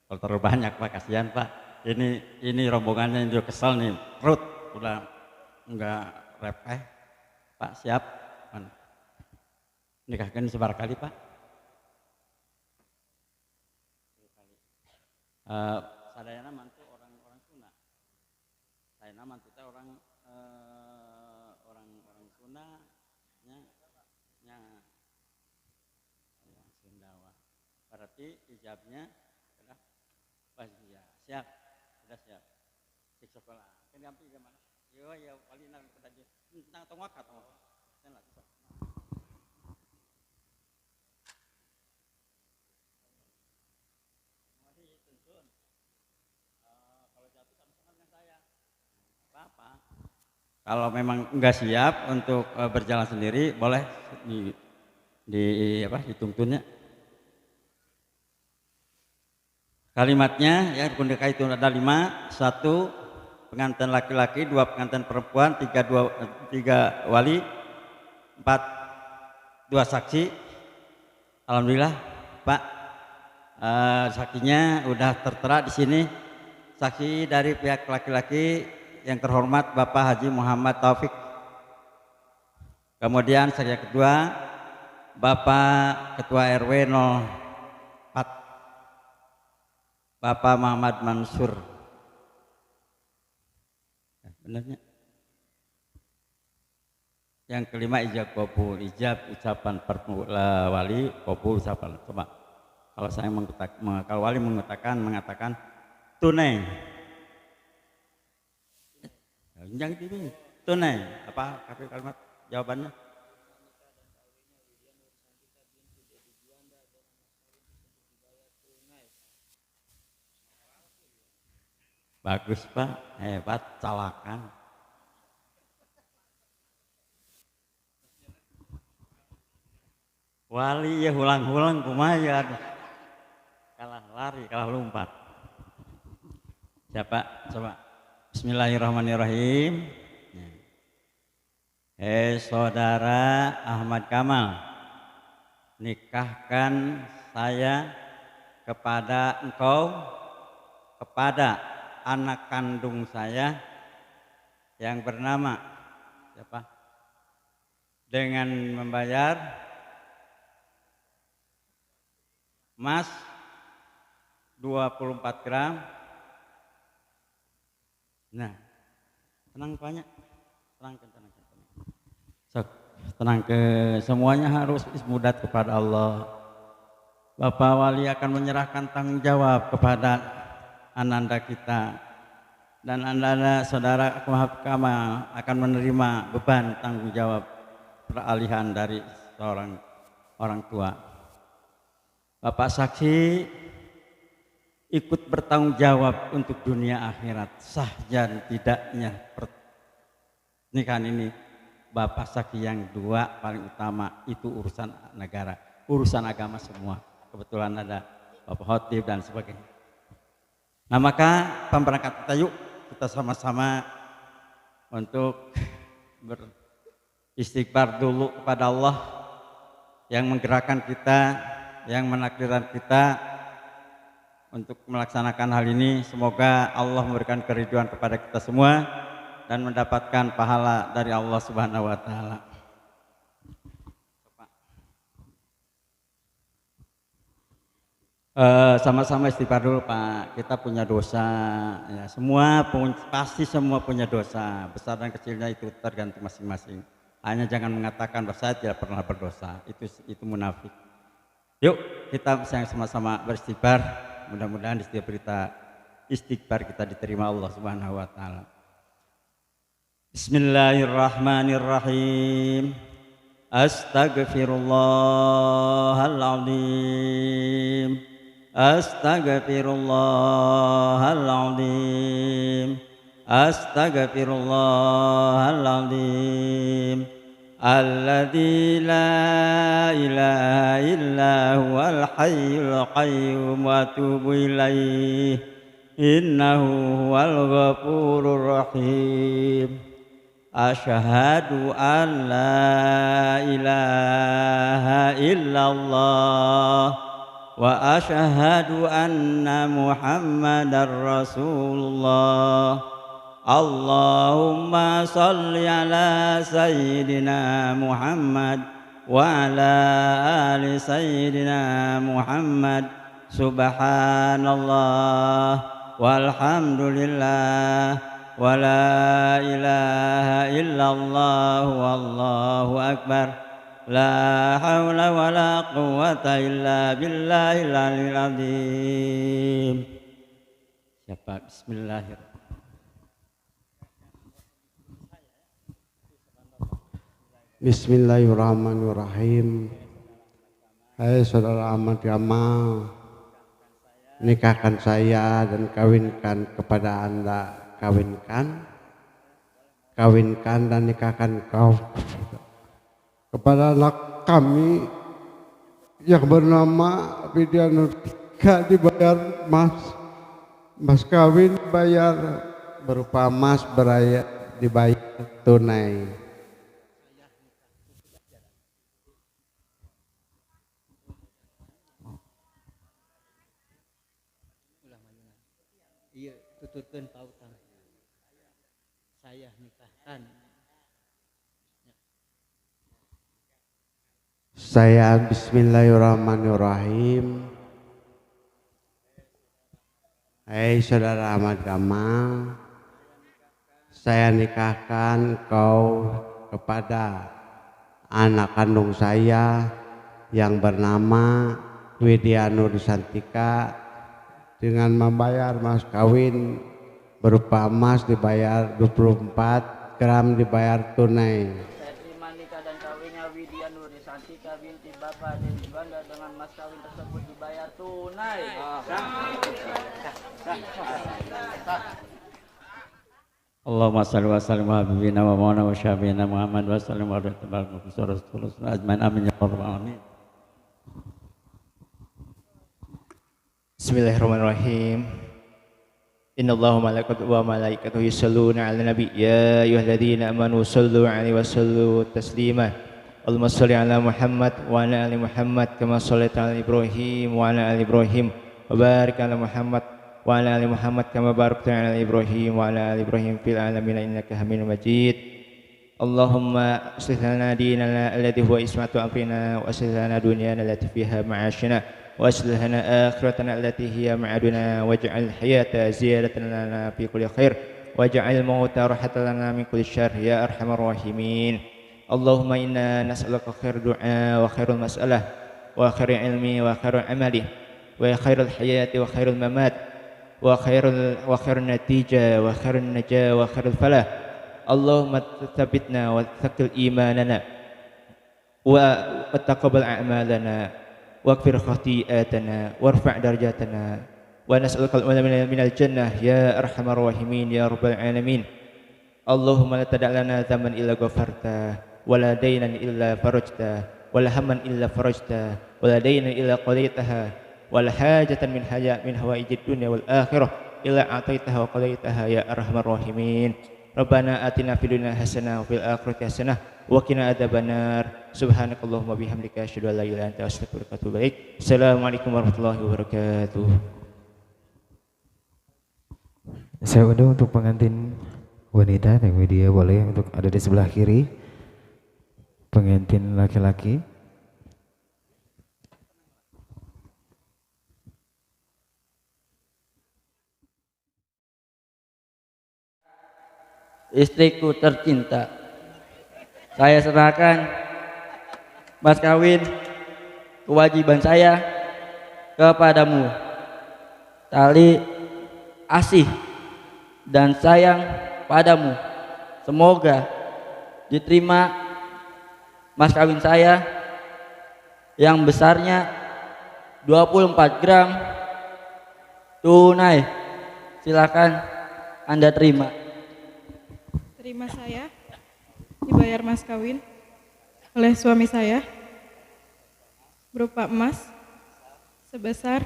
Speaker 3: Kalau terlalu banyak Pak, kasihan Pak. Ini rombongannya yang juga kesel nih, perut udah enggak repeh. Pak siap? Mana? Nikahkan sebar kali Pak. Sadayana mantu orang Sunda. Sadayana mantu teh orang Sunda nya Sundawa. Berarti ijabnya sudah ya, siap. Sudah siap. Cek sekolah. Kan gampang gimana? Yo ya paling nang tadi tentang tongwak atau. Kalau memang enggak siap untuk berjalan sendiri, boleh dituntunnya. Kalimatnya ya rukun nikah itu ada 5. 1 pengantin laki-laki, 2 pengantin perempuan, 3 wali, 4 2 saksi. Alhamdulillah Pak, saksinya udah tertera di sini. Saksi dari pihak laki-laki yang terhormat Bapak Haji Muhammad Taufik. Kemudian saksi kedua Bapak Ketua RW 04 Bapak Muhammad Mansur. Benarnya. Yang kelima ijab kabul, ijab ucapan wali, kabul ucapan. Coba kalau saya kalau wali mengatakan tunai. Jangan ini tunai. Apa kalimat jawabannya? Bagus Pak, hebat, calakan. Wali ya hulang-hulang kumayan. Kalah lari, kalah lompat. Siapa? Coba. Bismillahirrahmanirrahim. Saudara Ahmad Kamal, nikahkan saya kepada engkau, kepada anak kandung saya yang bernama siapa? Dengan membayar emas 24 gram. Nah, tenang banyak, tenang. So, tenang semuanya harus ismudat kepada Allah. Bapak Wali akan menyerahkan tanggung jawab kepada ananda kita, dan ananda saudara Ahmad Kamal akan menerima beban tanggung jawab peralihan dari seorang orang tua. Bapak saksi ikut bertanggung jawab untuk dunia akhirat, sah dan tidaknya pernikahan ini. Bapak saksi yang 2 paling utama itu urusan negara, urusan agama semua. Kebetulan ada Bapak Khotib dan sebagainya. Nah maka pemberangkat kita yuk kita sama-sama untuk beristighfar dulu kepada Allah yang menggerakkan kita, yang menakdirkan kita untuk melaksanakan hal ini. Semoga Allah memberikan keridhaan kepada kita semua dan mendapatkan pahala dari Allah Subhanahu wa taala. Sama-sama istighfar dulu Pak. Kita punya dosa, ya, pasti semua punya dosa. Besar dan kecilnya itu tergantung masing-masing. Hanya jangan mengatakan bahwa saya tidak pernah berdosa. Itu munafik. Yuk kita sama-sama beristighfar. Mudah-mudahan di setiap istighfar kita diterima Allah Subhanahu wa taala. Bismillahirrahmanirrahim. Astaghfirullahaladzim. Astaghfirullahaladzim. Astaghfirullahaladzim. Alladzi la ilaha illa huwal hayyul qayyum wa atubu ilaihi innahu huwal ghafurur rahim. Asyhadu an la ilaha illallah wa asyhadu anna Muhammadar Rasulullah. Allahumma salli ala sayyidina Muhammad wa ala ali sayyidina Muhammad. Subhanallah walhamdulillah wa la ilaha illallah wallahu akbar. La haula wa la quwwata illa billahil aliyil azim. Siapa? Bismillahirrahmanirrahim.
Speaker 4: Bismillahirrahmanirrahim. Hai saudara Ahmad Kamal, nikahkan saya dan kawinkan kepada Anda. kawinkan dan nikahkan kau kepada anak kami yang bernama Widya Nurtika dibayar mas kawin bayar berupa emas dibayar tunai.
Speaker 3: Iya, tututkeun pautan. Saya nikahkan.
Speaker 4: Saya bismillahirrahmanirrahim. Hai saudara Ahmad Gamal, saya nikahkan kau kepada anak kandung saya yang bernama Widya Nursantika dengan membayar mas kawin berupa emas dibayar 24 gram dibayar tunai.
Speaker 5: Saya terima nikah dan kawinnya Widya Nursantika binti Bapak Dewi Banda dengan mas kawin tersebut dibayar tunai.
Speaker 3: Allahumma salli wa sallim wa habibina wa maulana wa syafiina Muhammad wa sallim wa rahmatullahi wa barakatuh ajmain amin ya rabbal alamin.
Speaker 2: Bismillahirrahmanirrahim. Innallaha wa malaikatahu yusholluna 'alan nabi ya ayyuhalladzina amanu shallu 'alaihi wa sallu taslima. Allahumma shalli 'ala Muhammad wa 'ala ali Muhammad kama shallaita 'ala Ibrahim wa 'ala ali Ibrahim wa barik 'ala Muhammad wa 'ala ali Muhammad kama barakta 'ala Ibrahim wa 'ala ali Ibrahim fil 'alamin innaka Hamidum Majid. Allahumma aslih lana dinana alladhi huwa ismatu amrina wa aslih lana dunyana allati fiha ma'ashina wa aslih lana akhiratana allati hiya ma'aduna waj'al hayata ziyadatan lana fi kulli khair waj'al mauta rahatan lana min kulli syarr ya arhamar rahimin. Allahumma inna nas'aluka khair du'a wa khairul mas'alah wa khairul ilmi wa khairul amali wa khairul hayati wa khairul mamat wa khairul natijah wa khairul najah wa khairul falah. Allahumma tsabbitna wa tsaqqil imanana wa taqabbal a'malana waghfir khati'atana warfa' darajatana wa nas'aluka al-ula minal jannah ya arhamar rahimin ya rabbal alamin. Allahumma la tada' lana dhanban illa ghafarta wa la daynan illa farajta wa la hamman illa farajta wa la daynan illa qadaitaha wa la hajatan min hawaijid dunya wal akhirah illa a'taitaha wa qadaitaha ya arhamar rahimin. Rabbana atina fid dunya hasanah wa fil akhirati hasanah wa qina adzabannar. Subhanakallahumma bihamdika asyhadu an la ilaha illa anta astaghfiruka wa atubu ilaik. Assalamualaikum warahmatullahi wabarakatuh.
Speaker 1: Saya undang untuk pengantin wanita dan media boleh untuk ada di sebelah kiri. Pengantin laki-laki.
Speaker 6: Istriku tercinta, saya serahkan mas kawin kewajiban saya kepadamu. Tali asih dan sayang padamu. Semoga diterima mas kawin saya yang besarnya 24 gram tunai. Silakan Anda terima.
Speaker 7: Terima saya dibayar mas kawin oleh suami saya berupa emas sebesar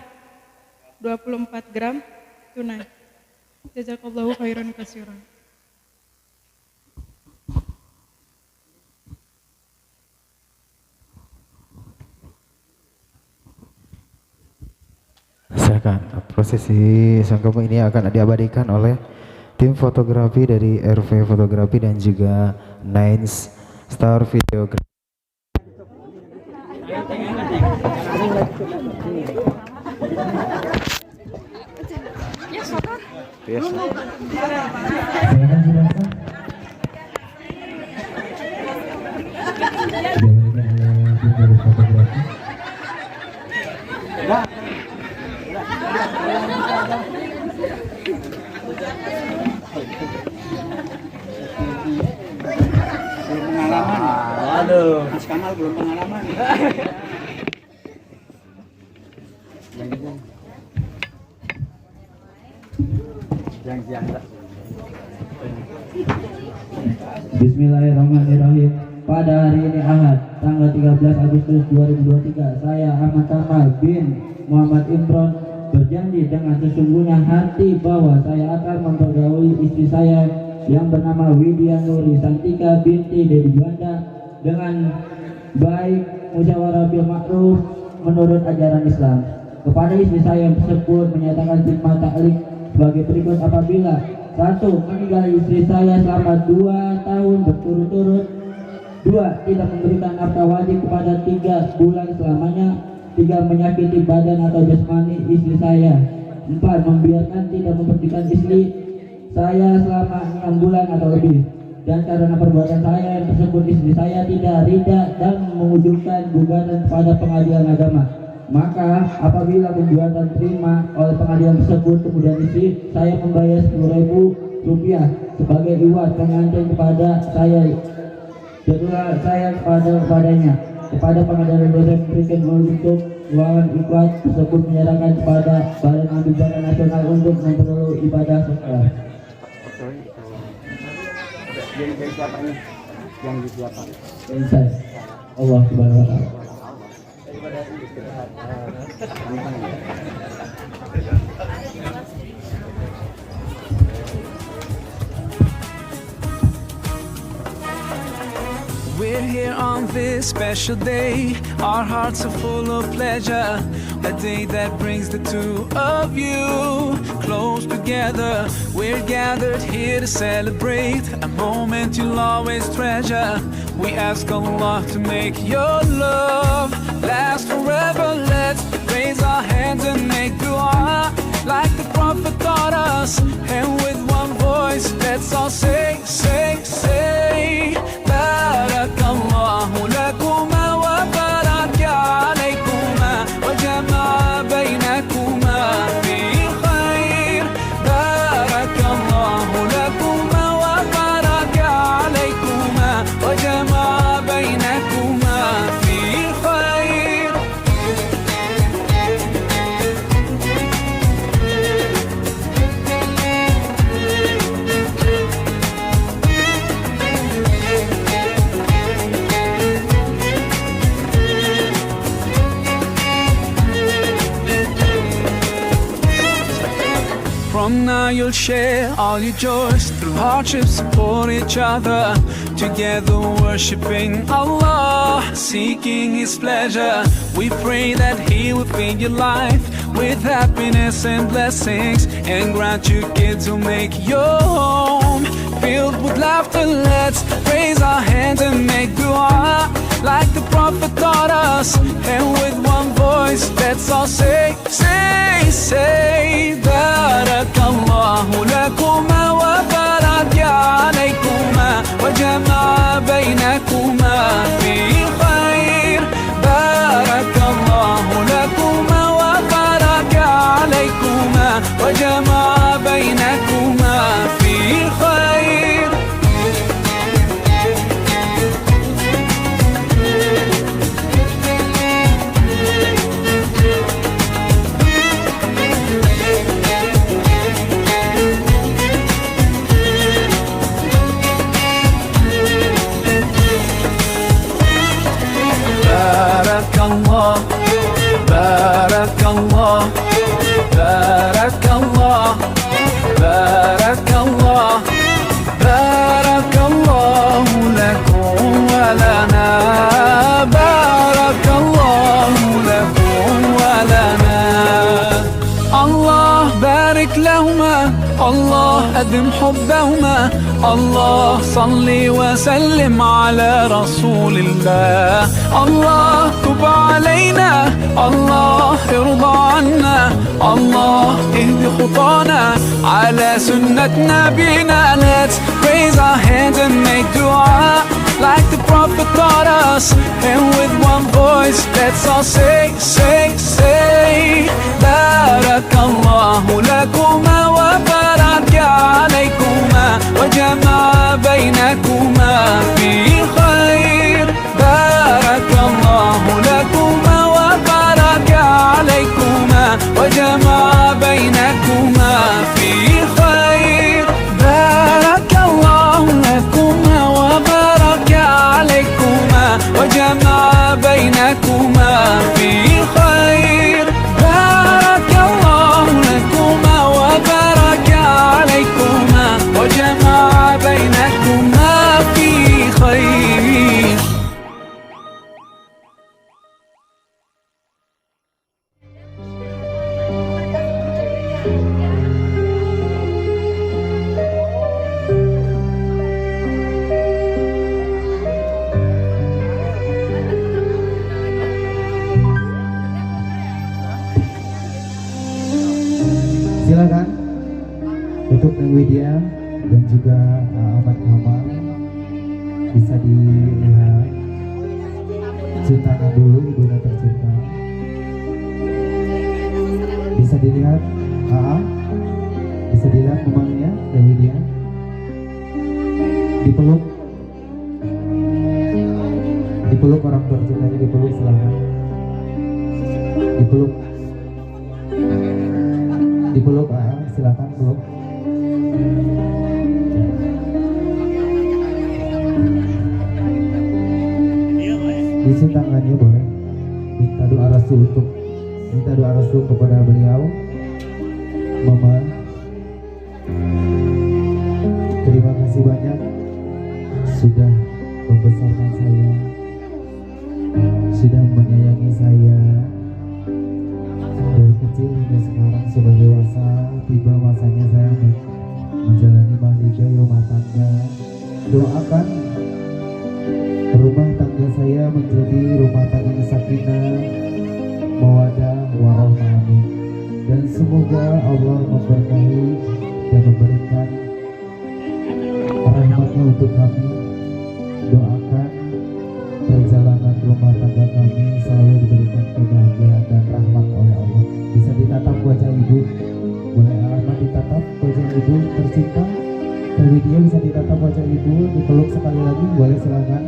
Speaker 7: 24 gram tunai. Jazakallahu khairan katsiran.
Speaker 1: Silakan. Prosesi sangkapan ini akan diabadikan oleh tim fotografi dari RV Fotografi dan juga Nines Star Videografi.
Speaker 3: Aduh, Mas Kamal belum pengalaman. Yang
Speaker 6: Bismillahirrahmanirrahim. Pada hari ini Ahad, tanggal 13 Agustus 2023, saya Ahmad Kamal bin Muhammad Imron berjanji dengan sesungguhnya hati bahwa saya akan mempergauli istri saya yang bernama Widya Nuri Santika binti Dedi Juanda dengan baik, musyawarah bil ma'ruf menurut ajaran Islam. Kepada istri saya yang tersebut menyatakan khidmat ta'liq sebagai berikut apabila: 1. Meninggal istri saya selama 2 tahun berturut-turut. 2. Tidak memberikan nafkah wajib kepada 3 bulan selamanya. 3. Menyakiti badan atau jasmani istri saya. 4. Membiarkan tidak memperhatikan istri saya selama 6 bulan atau lebih. Dan karena perbuatan saya yang tersebut istri saya tidak ridha dan mewujudkan gugatan pada pengadilan agama, maka apabila gugatan terima oleh pengadilan tersebut, kemudian istri saya membayar Rp10.000 sebagai iwat pengantin kepada saya, jadwal saya kepadanya. Kepada pengadilan dosa memberikan untuk uang ikhlas tersebut menyerahkan kepada Badan Amil Zakat Nasional untuk memperoleh ibadah sholat.
Speaker 8: Dari siapa nih? Yang di siapa?
Speaker 6: Dari saya, Allah Subhanahu wa Ta'ala.
Speaker 9: We're here on this special day. Our hearts are full of pleasure. A day that brings the two of you close together. We're gathered here to celebrate a moment you'll always treasure. We ask Allah to make your love last forever. Let's raise our hands and make dua like the Prophet taught us. And with one voice, let's all say, say, say, Barakallahu lakuma wa baraka alaykuma wa jama'a baynakuma fi khair. Barakallahu lakuma wa baraka alaykuma wa jama'a baynakuma fi khair. From now you'll share all your joys. Through hardships support each other. Together worshiping Allah, seeking His pleasure. We pray that He will fill your life with happiness and blessings, and grant you kids who make your home filled with laughter. Let's raise our hands and make dua like the Prophet taught us. And with one voice, let's all say, say, say, Barakallahu lakuma wa baraka alaykuma wa jama'a baynakuma fi khair. Barakallahu lakuma wa baraka alaykuma wa jama'a baynakuma fi khair. Barakallah, Barakallah, Barakallah, Barakallah, Barakallahu lakum wa lana, Barakallahu lakum wa lana. Allah barik lahuma, Allah adim hubbahuma, Allah salli wa sallim ala rasulillah. Allah tub alayna, Allah irda anna, Allah ihdi khutana ala sunnat nabina. Let's raise our hands and make dua like the Prophet taught us. And with one voice, let's all say, say, say, Barakallahu lakuma wa baraka alaykuma wa jama'a baynakuma fi khair. Barakallahu lakuma wa baraka alaykuma wa jama'a baynakuma fi khair. Barakallahu lakuma wa وجمع بينكما في خير بارك الله لكما وبارك عليكما وجمع بينكما في خير.
Speaker 1: Silakan untuk Neng Widya dan juga Ahmad Kamal bisa dilihat cintakan dulu ibunda tercinta. Bisa dilihat bisa dilihat mamanya Neng Widya dipeluk orang tercintanya, dipeluk, silakan dipeluk silakan peluk. Isi tangannya boleh. Minta doa restu kepada beliau. Mama, terima kasih banyak sudah membesarkan saya, sudah menyayangi saya dari kecil hingga sekarang sudah dewasa. Tiba masanya saya menjalani mahligai rumah tangga. Doakan rumah tangga saya menjadi rumah tangga sakinah, mawadah, warahmah, amin. Dan semoga Allah memberkahi dan memberikan rahmatnya untuk kami. Doakan perjalanan rumah tangga kami selalu diberikan kebahagiaan dan rahmat oleh Allah. Bisa ditatap wajah ibu, boleh Ahmad ditatap wajah ibu tercinta. Dari dia bisa ditatap wajah ibu, dipeluk sekali lagi, boleh, silakan.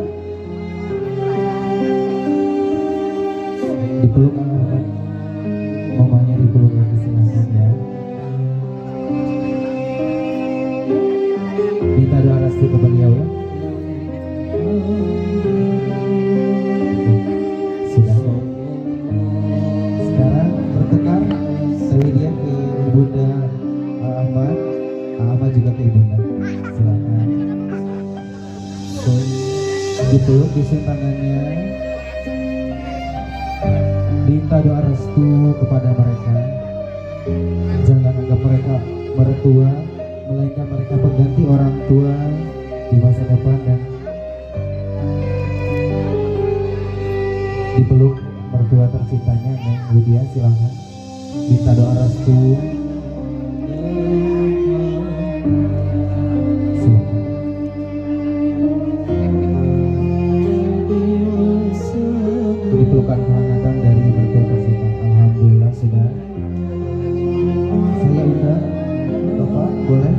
Speaker 1: Dipeluk Ahmad, mamanya dipeluk lagi, silakan ya. Minta doa restu ke beliau ya. Sudah. Sekarang bertukar dari dia ke ibunda Ahmad juga ke ibunda. Silakan. Dipeluk, isi tangannya. Minta doa restu kepada mereka. Jangan anggap mereka mertua, melainkan mereka pengganti orang tua di masa depan. Dan dipeluk mertua tercintanya Neng Widya, silahkan minta doa restu. Silahkan. Dipelukan kehangatan dari mertua tercinta. Alhamdulillah sudah. Saya undang Bapak, boleh?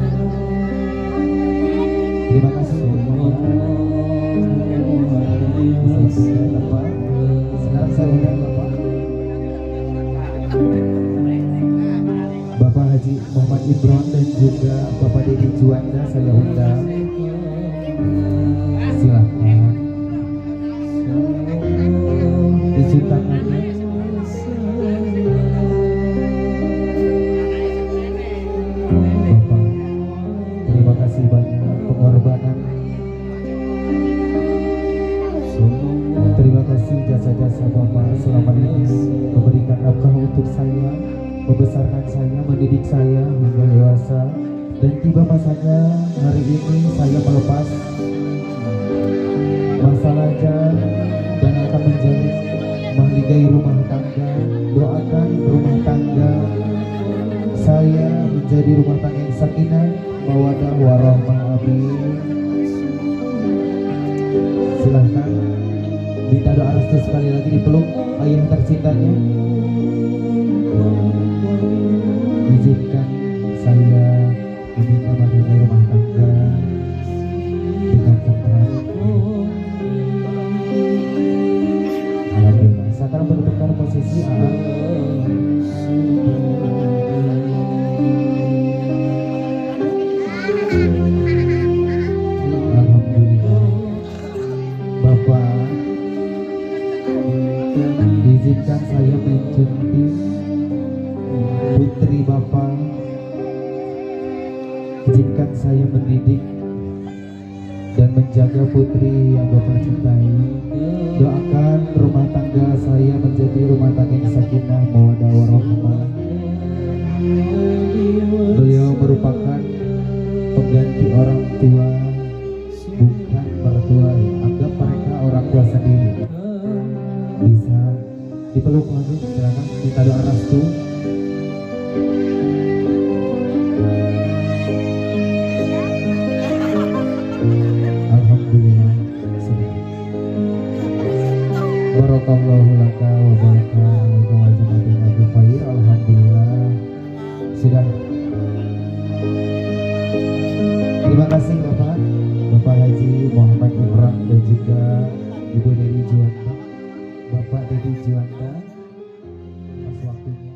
Speaker 1: Terima kasih. Bapak. Sekarang saya undang Bapak Haji Muhammad Imron dan juga Bapak Dedi Juanda, saya undang. Silakan. Isi tangannya. Bapak, terima kasih banyak pengorbanan. Terima kasih jasa-jasa Bapak selama ini memberikan nafkah untuk saya, membesarkan saya, mendidik saya hingga dewasa. Dan tiba masanya hari ini saya melepas masa lajang dan akan menjadi mahligai rumah tangga. Doakan rumah tangga saya menjadi rumah tangga yang sakinah, mawadah, warahmah, amin. Silahkan minta doa restu sekali lagi, dipeluk ayah tercintanya. Izinkan saya meminta mahligai rumah tangga dengan tenteram. Alhamdulillah. Sekarang bertukar posisi Alhamdulillah. Bapak izinkan saya menjunjung putri Bapak, izinkan saya mendidik dan menjaga putri yang Bapak cintai. Doakan rumah tangga saya menjadi rumah tangga yang sakinah mawaddah warahmah. Beliau merupakan pengganti orang tua, bukan mertua. Anggap mereka orang tua sendiri. Bisa dipeluk lagi, silakan minta doa restu. Alhamdulillah. Barakallahu laka wa barakatuh wa jamatin Abi Khair. Alhamdulillah. Sudah. Terima kasih Bapak Haji Muhammad Imran dan juga Ibu Dedi Juwanda, Bapak Dedi Juwanda, atas waktunya.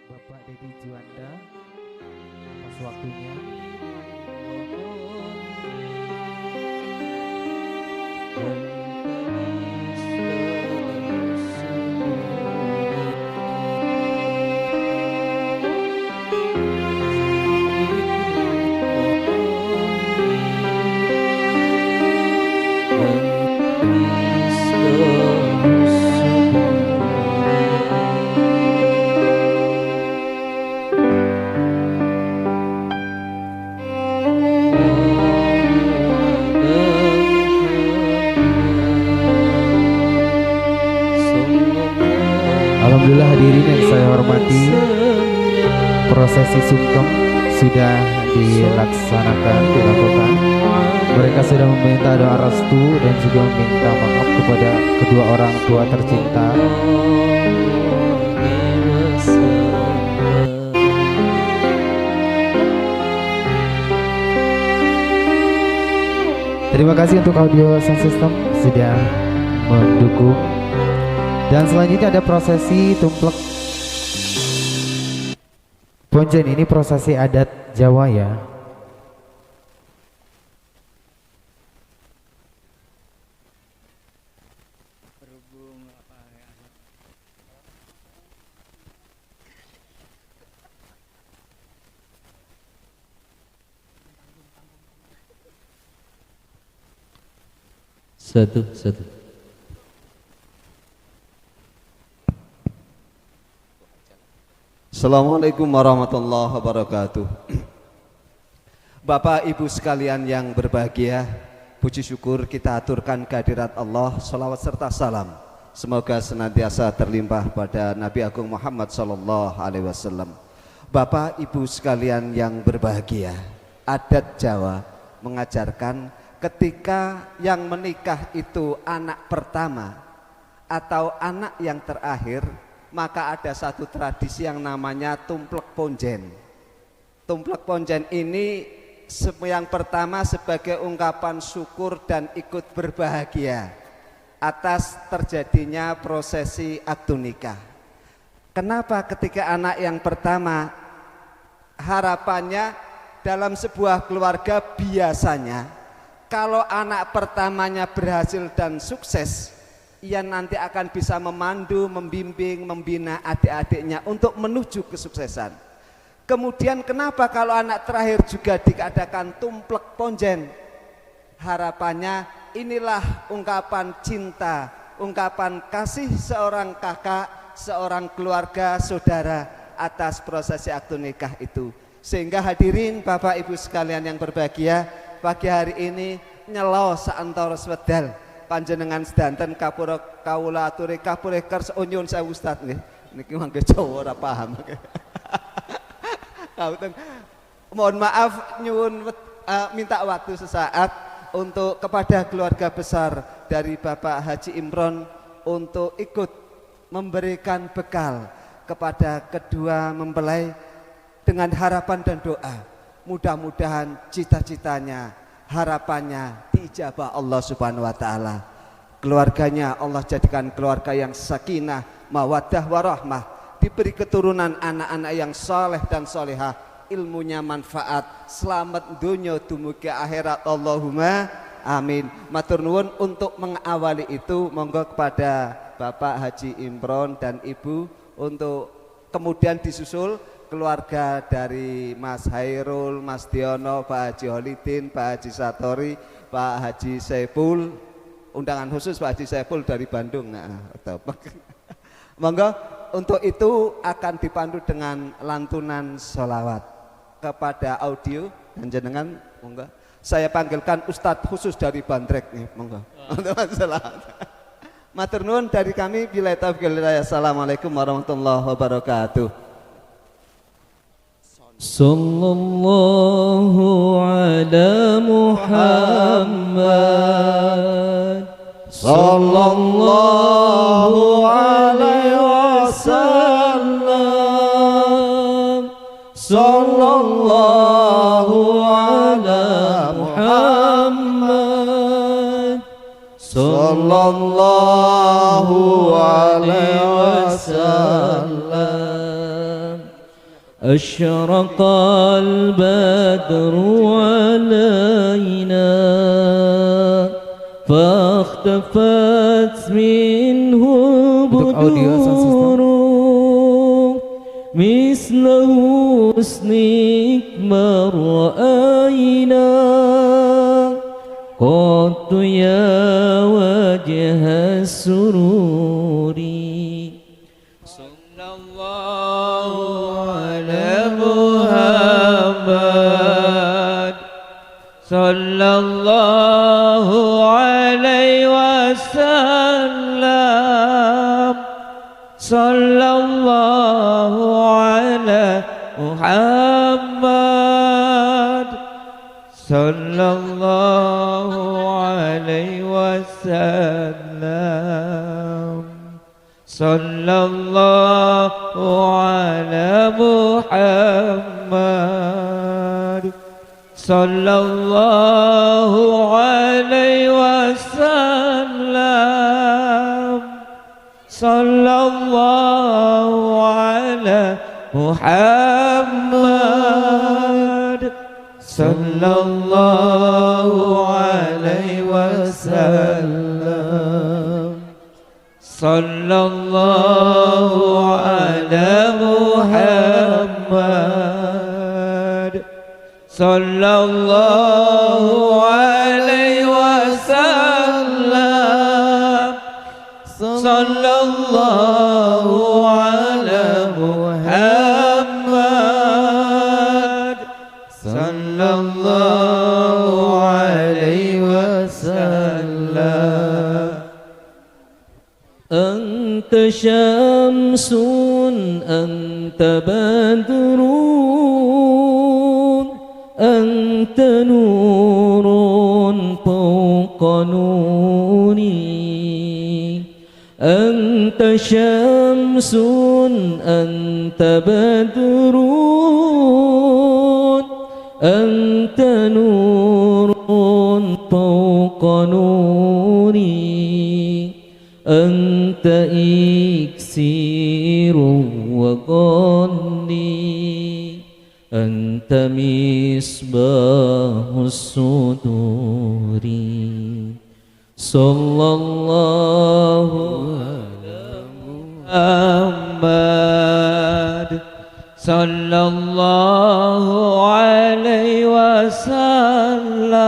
Speaker 1: Bapak Dedi Juwanda, atas waktunya. Alhamdulillah hadirin yang saya hormati, prosesi sungkem sudah dilakukan. Mereka sudah meminta doa restu dan juga meminta maaf kepada kedua orang tua tercinta. Terima kasih untuk audio sound system sudah mendukung. Dan selanjutnya ada prosesi tumplek ponjen. Ini prosesi adat Jawa ya.
Speaker 10: Satu.
Speaker 11: Assalamualaikum warahmatullahi wabarakatuh. Bapak Ibu sekalian yang berbahagia, puji syukur kita aturkan kehadirat Allah, salawat serta salam semoga senantiasa terlimpah pada Nabi Agung Muhammad sallallahu alaihi wasallam. Bapak Ibu sekalian yang berbahagia, adat Jawa mengajarkan ketika yang menikah itu anak pertama atau anak yang terakhir, maka ada satu tradisi yang namanya tumplek ponjen. Tumplek ponjen ini yang pertama sebagai ungkapan syukur dan ikut berbahagia atas terjadinya prosesi akad nikah. Kenapa ketika anak yang pertama harapannya dalam sebuah keluarga biasanya kalau anak pertamanya berhasil dan sukses, ia nanti akan bisa memandu, membimbing, membina adik-adiknya untuk menuju kesuksesan. Kemudian kenapa kalau anak terakhir juga diadakan tumplek ponjen? Harapannya inilah ungkapan cinta, ungkapan kasih seorang kakak, seorang keluarga, saudara atas prosesi akad nikah itu. Sehingga hadirin Bapak Ibu sekalian yang berbahagia, pagi hari ini nyelo saantara wedal panjenengan sedanten kapura kawula aturi kapure kers nyuwun sewu Ustaz nggih. Niki mangke Jawa ora paham. Mohon maaf nyuwun minta waktu sesaat untuk kepada keluarga besar dari Bapak Haji Imron untuk ikut memberikan bekal kepada kedua mempelai dengan harapan dan doa. Mudah-mudahan cita-citanya, harapannya diijabah Allah Subhanahu wa taala. Keluarganya Allah jadikan keluarga yang sakinah, mawaddah warahmah, diberi keturunan anak-anak yang soleh dan solehah, ilmunya manfaat, selamat dunia dumugi akhirat. Allahumma Amin. Matur nuwun. Untuk mengawali itu monggo kepada Bapak Haji Imron dan Ibu untuk kemudian disusul keluarga dari Mas Hairul, Mas Diono, Pak Haji Holidin, Pak Haji Satori, Pak Haji Saiful. Undangan khusus Pak Haji Saiful dari Bandung. Monggo, untuk itu akan dipandu dengan lantunan sholawat kepada audio dan jenengan. Monggo, saya panggilkan Ustadz khusus dari Bandrek nih. Monggo, untuk sholawat. Matur nuwun dari kami. Billahi taufiq wal hidayah. Assalamualaikum warahmatullahi wabarakatuh.
Speaker 6: Sallallahu ala Muhammad, sallallahu alaihi wasallam, sallallahu ala Muhammad, sallallahu alaihi wasallam. أشرق البدر علينا فاختفت منه البدور مثل حسنك ما رأينا قط يا وجه السرور صلى الله على محمد صلى الله عليه وسلم صلى الله على محمد صلى الله عليه وسلم صلى الله على محمد صلى الله عليه وسلم صلى الله على محمد صلى الله عليه وسلم صلى الله على محمد صلى الله عليه وسلم صلى الله على محمد صلى الله عليه وسلم أنت شمس أنت بدر أنت نور فوق نوري أنت شمس أنت بدر أنت نور فوق نوري أنت إكسير وغني أنت مصباح الصدور صلى الله على محمد صلى الله عليه وسلم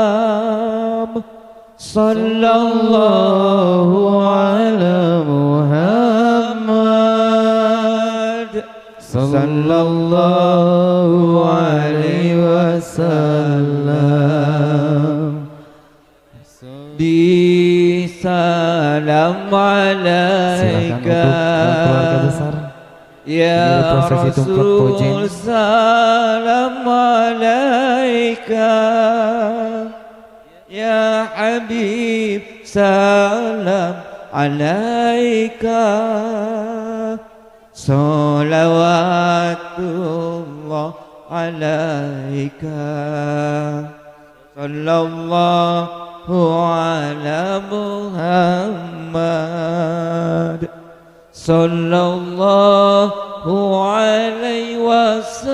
Speaker 6: صلى الله على محمد صلى الله عليه وسلم di salam alaika ya Rasul salam alaika ya Habib salam alaika salawatullah alaika sallallahu ala Muhammad sallallahu alaihi wasallam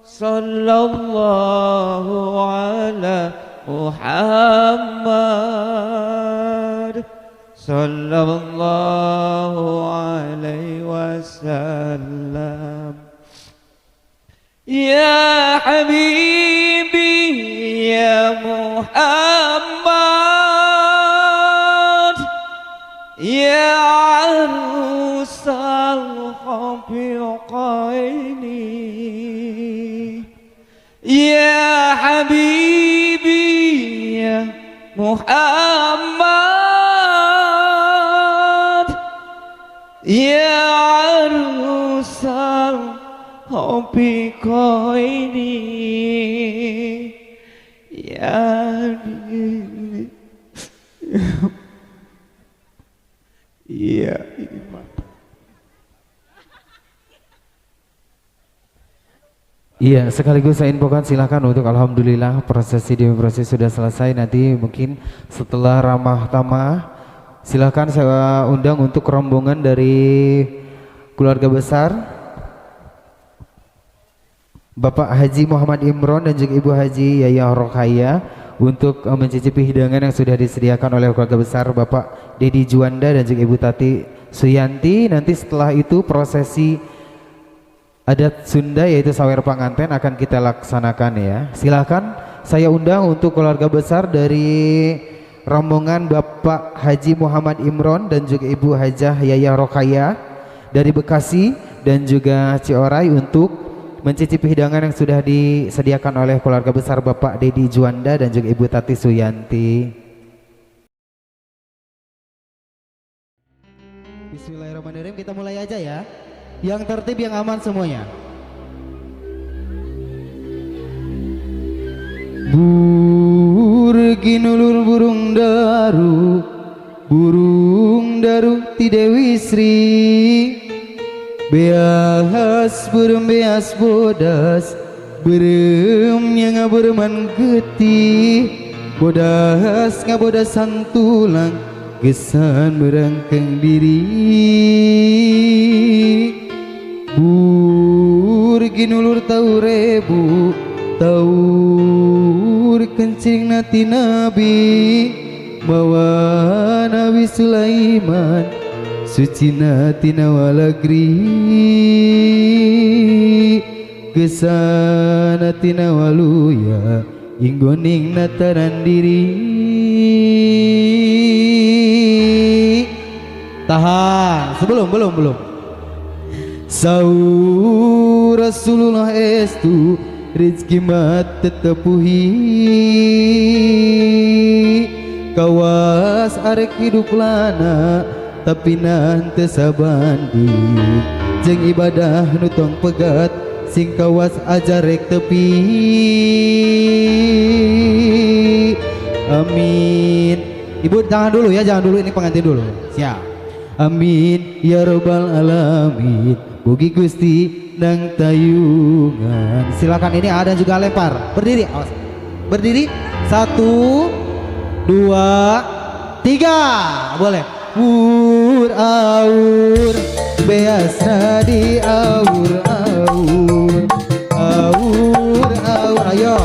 Speaker 6: sallallahu
Speaker 3: Muhammad sallallahu alaihi wasallam. Ya Habibi ya Muhammad ya arusal khafiqaini ya Habibi ya Muhammad ya arusal khafiqaini ya ya Imam.
Speaker 1: Iya, sekaligus saya infokan silakan untuk alhamdulillah prosesi demonstrasi sudah selesai. Nanti mungkin setelah ramah tamah silakan saya undang untuk rombongan dari keluarga besar Bapak Haji Muhammad Imron dan juga Ibu Haji Yayah Rokhaya untuk mencicipi hidangan yang sudah disediakan oleh keluarga besar Bapak Dedi Juanda dan juga Ibu Tati Suyanti. Nanti setelah itu prosesi adat Sunda yaitu sawer panganten akan kita laksanakan ya. Silakan saya undang untuk keluarga besar dari rombongan Bapak Haji Muhammad Imron dan juga Ibu Hajah Yayah Rokhaya dari Bekasi dan juga Ciorai untuk mencicipi hidangan yang sudah disediakan oleh keluarga besar Bapak Dedi Juanda dan juga Ibu Tati Suyanti. Bismillahirrahmanirrahim, kita mulai aja ya. Yang tertib, yang aman semuanya. Burginulur burung daru ti Dewi Sri. Beas burung beas bodas, beremnya ngaberman getih. Bodas ngabodasan tulang, gesan merangkang diri. Burginulur tau rebu, taur kencing nati nabi, bawa Nabi Sulaiman suci nati nawalagri, kesana tina waluya inggoning nataran diri. Tahan, belum. Saur Rasulullah estu rezeki mat tetepuhi, kawas arek hidup lana tapi nanti sabanding jeung ibadah nutong pegat sing kawas ajarek tepi. Amin. Ibu jangan dulu ya, jangan dulu, ini pengantin dulu. Siap. Amin ya robbal alamin. Mugi Gusti nang tayungan. Silakan, ini ada juga lempar. Berdiri, awas. Berdiri. 1, 2, 3. Boleh. Aur aur beasna di aur aur. Aur aur ayo.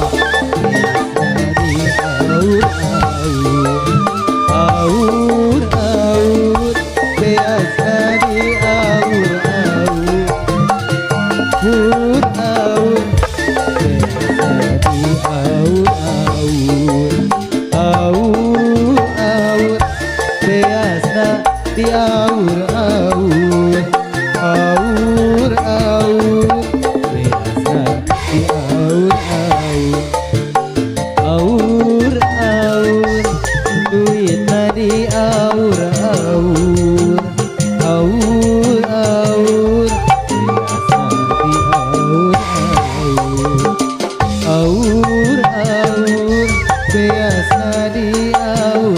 Speaker 1: Beasna di aur aur. Aur aur beasna di aur aur. Aur aur beasna di aur aur. Aur aur beasna di aur aur. Aur aur beasna di aur aur. Aur aur duitna di aur aur. Aur aur beasna di aur aur. Aur aur beasna di aur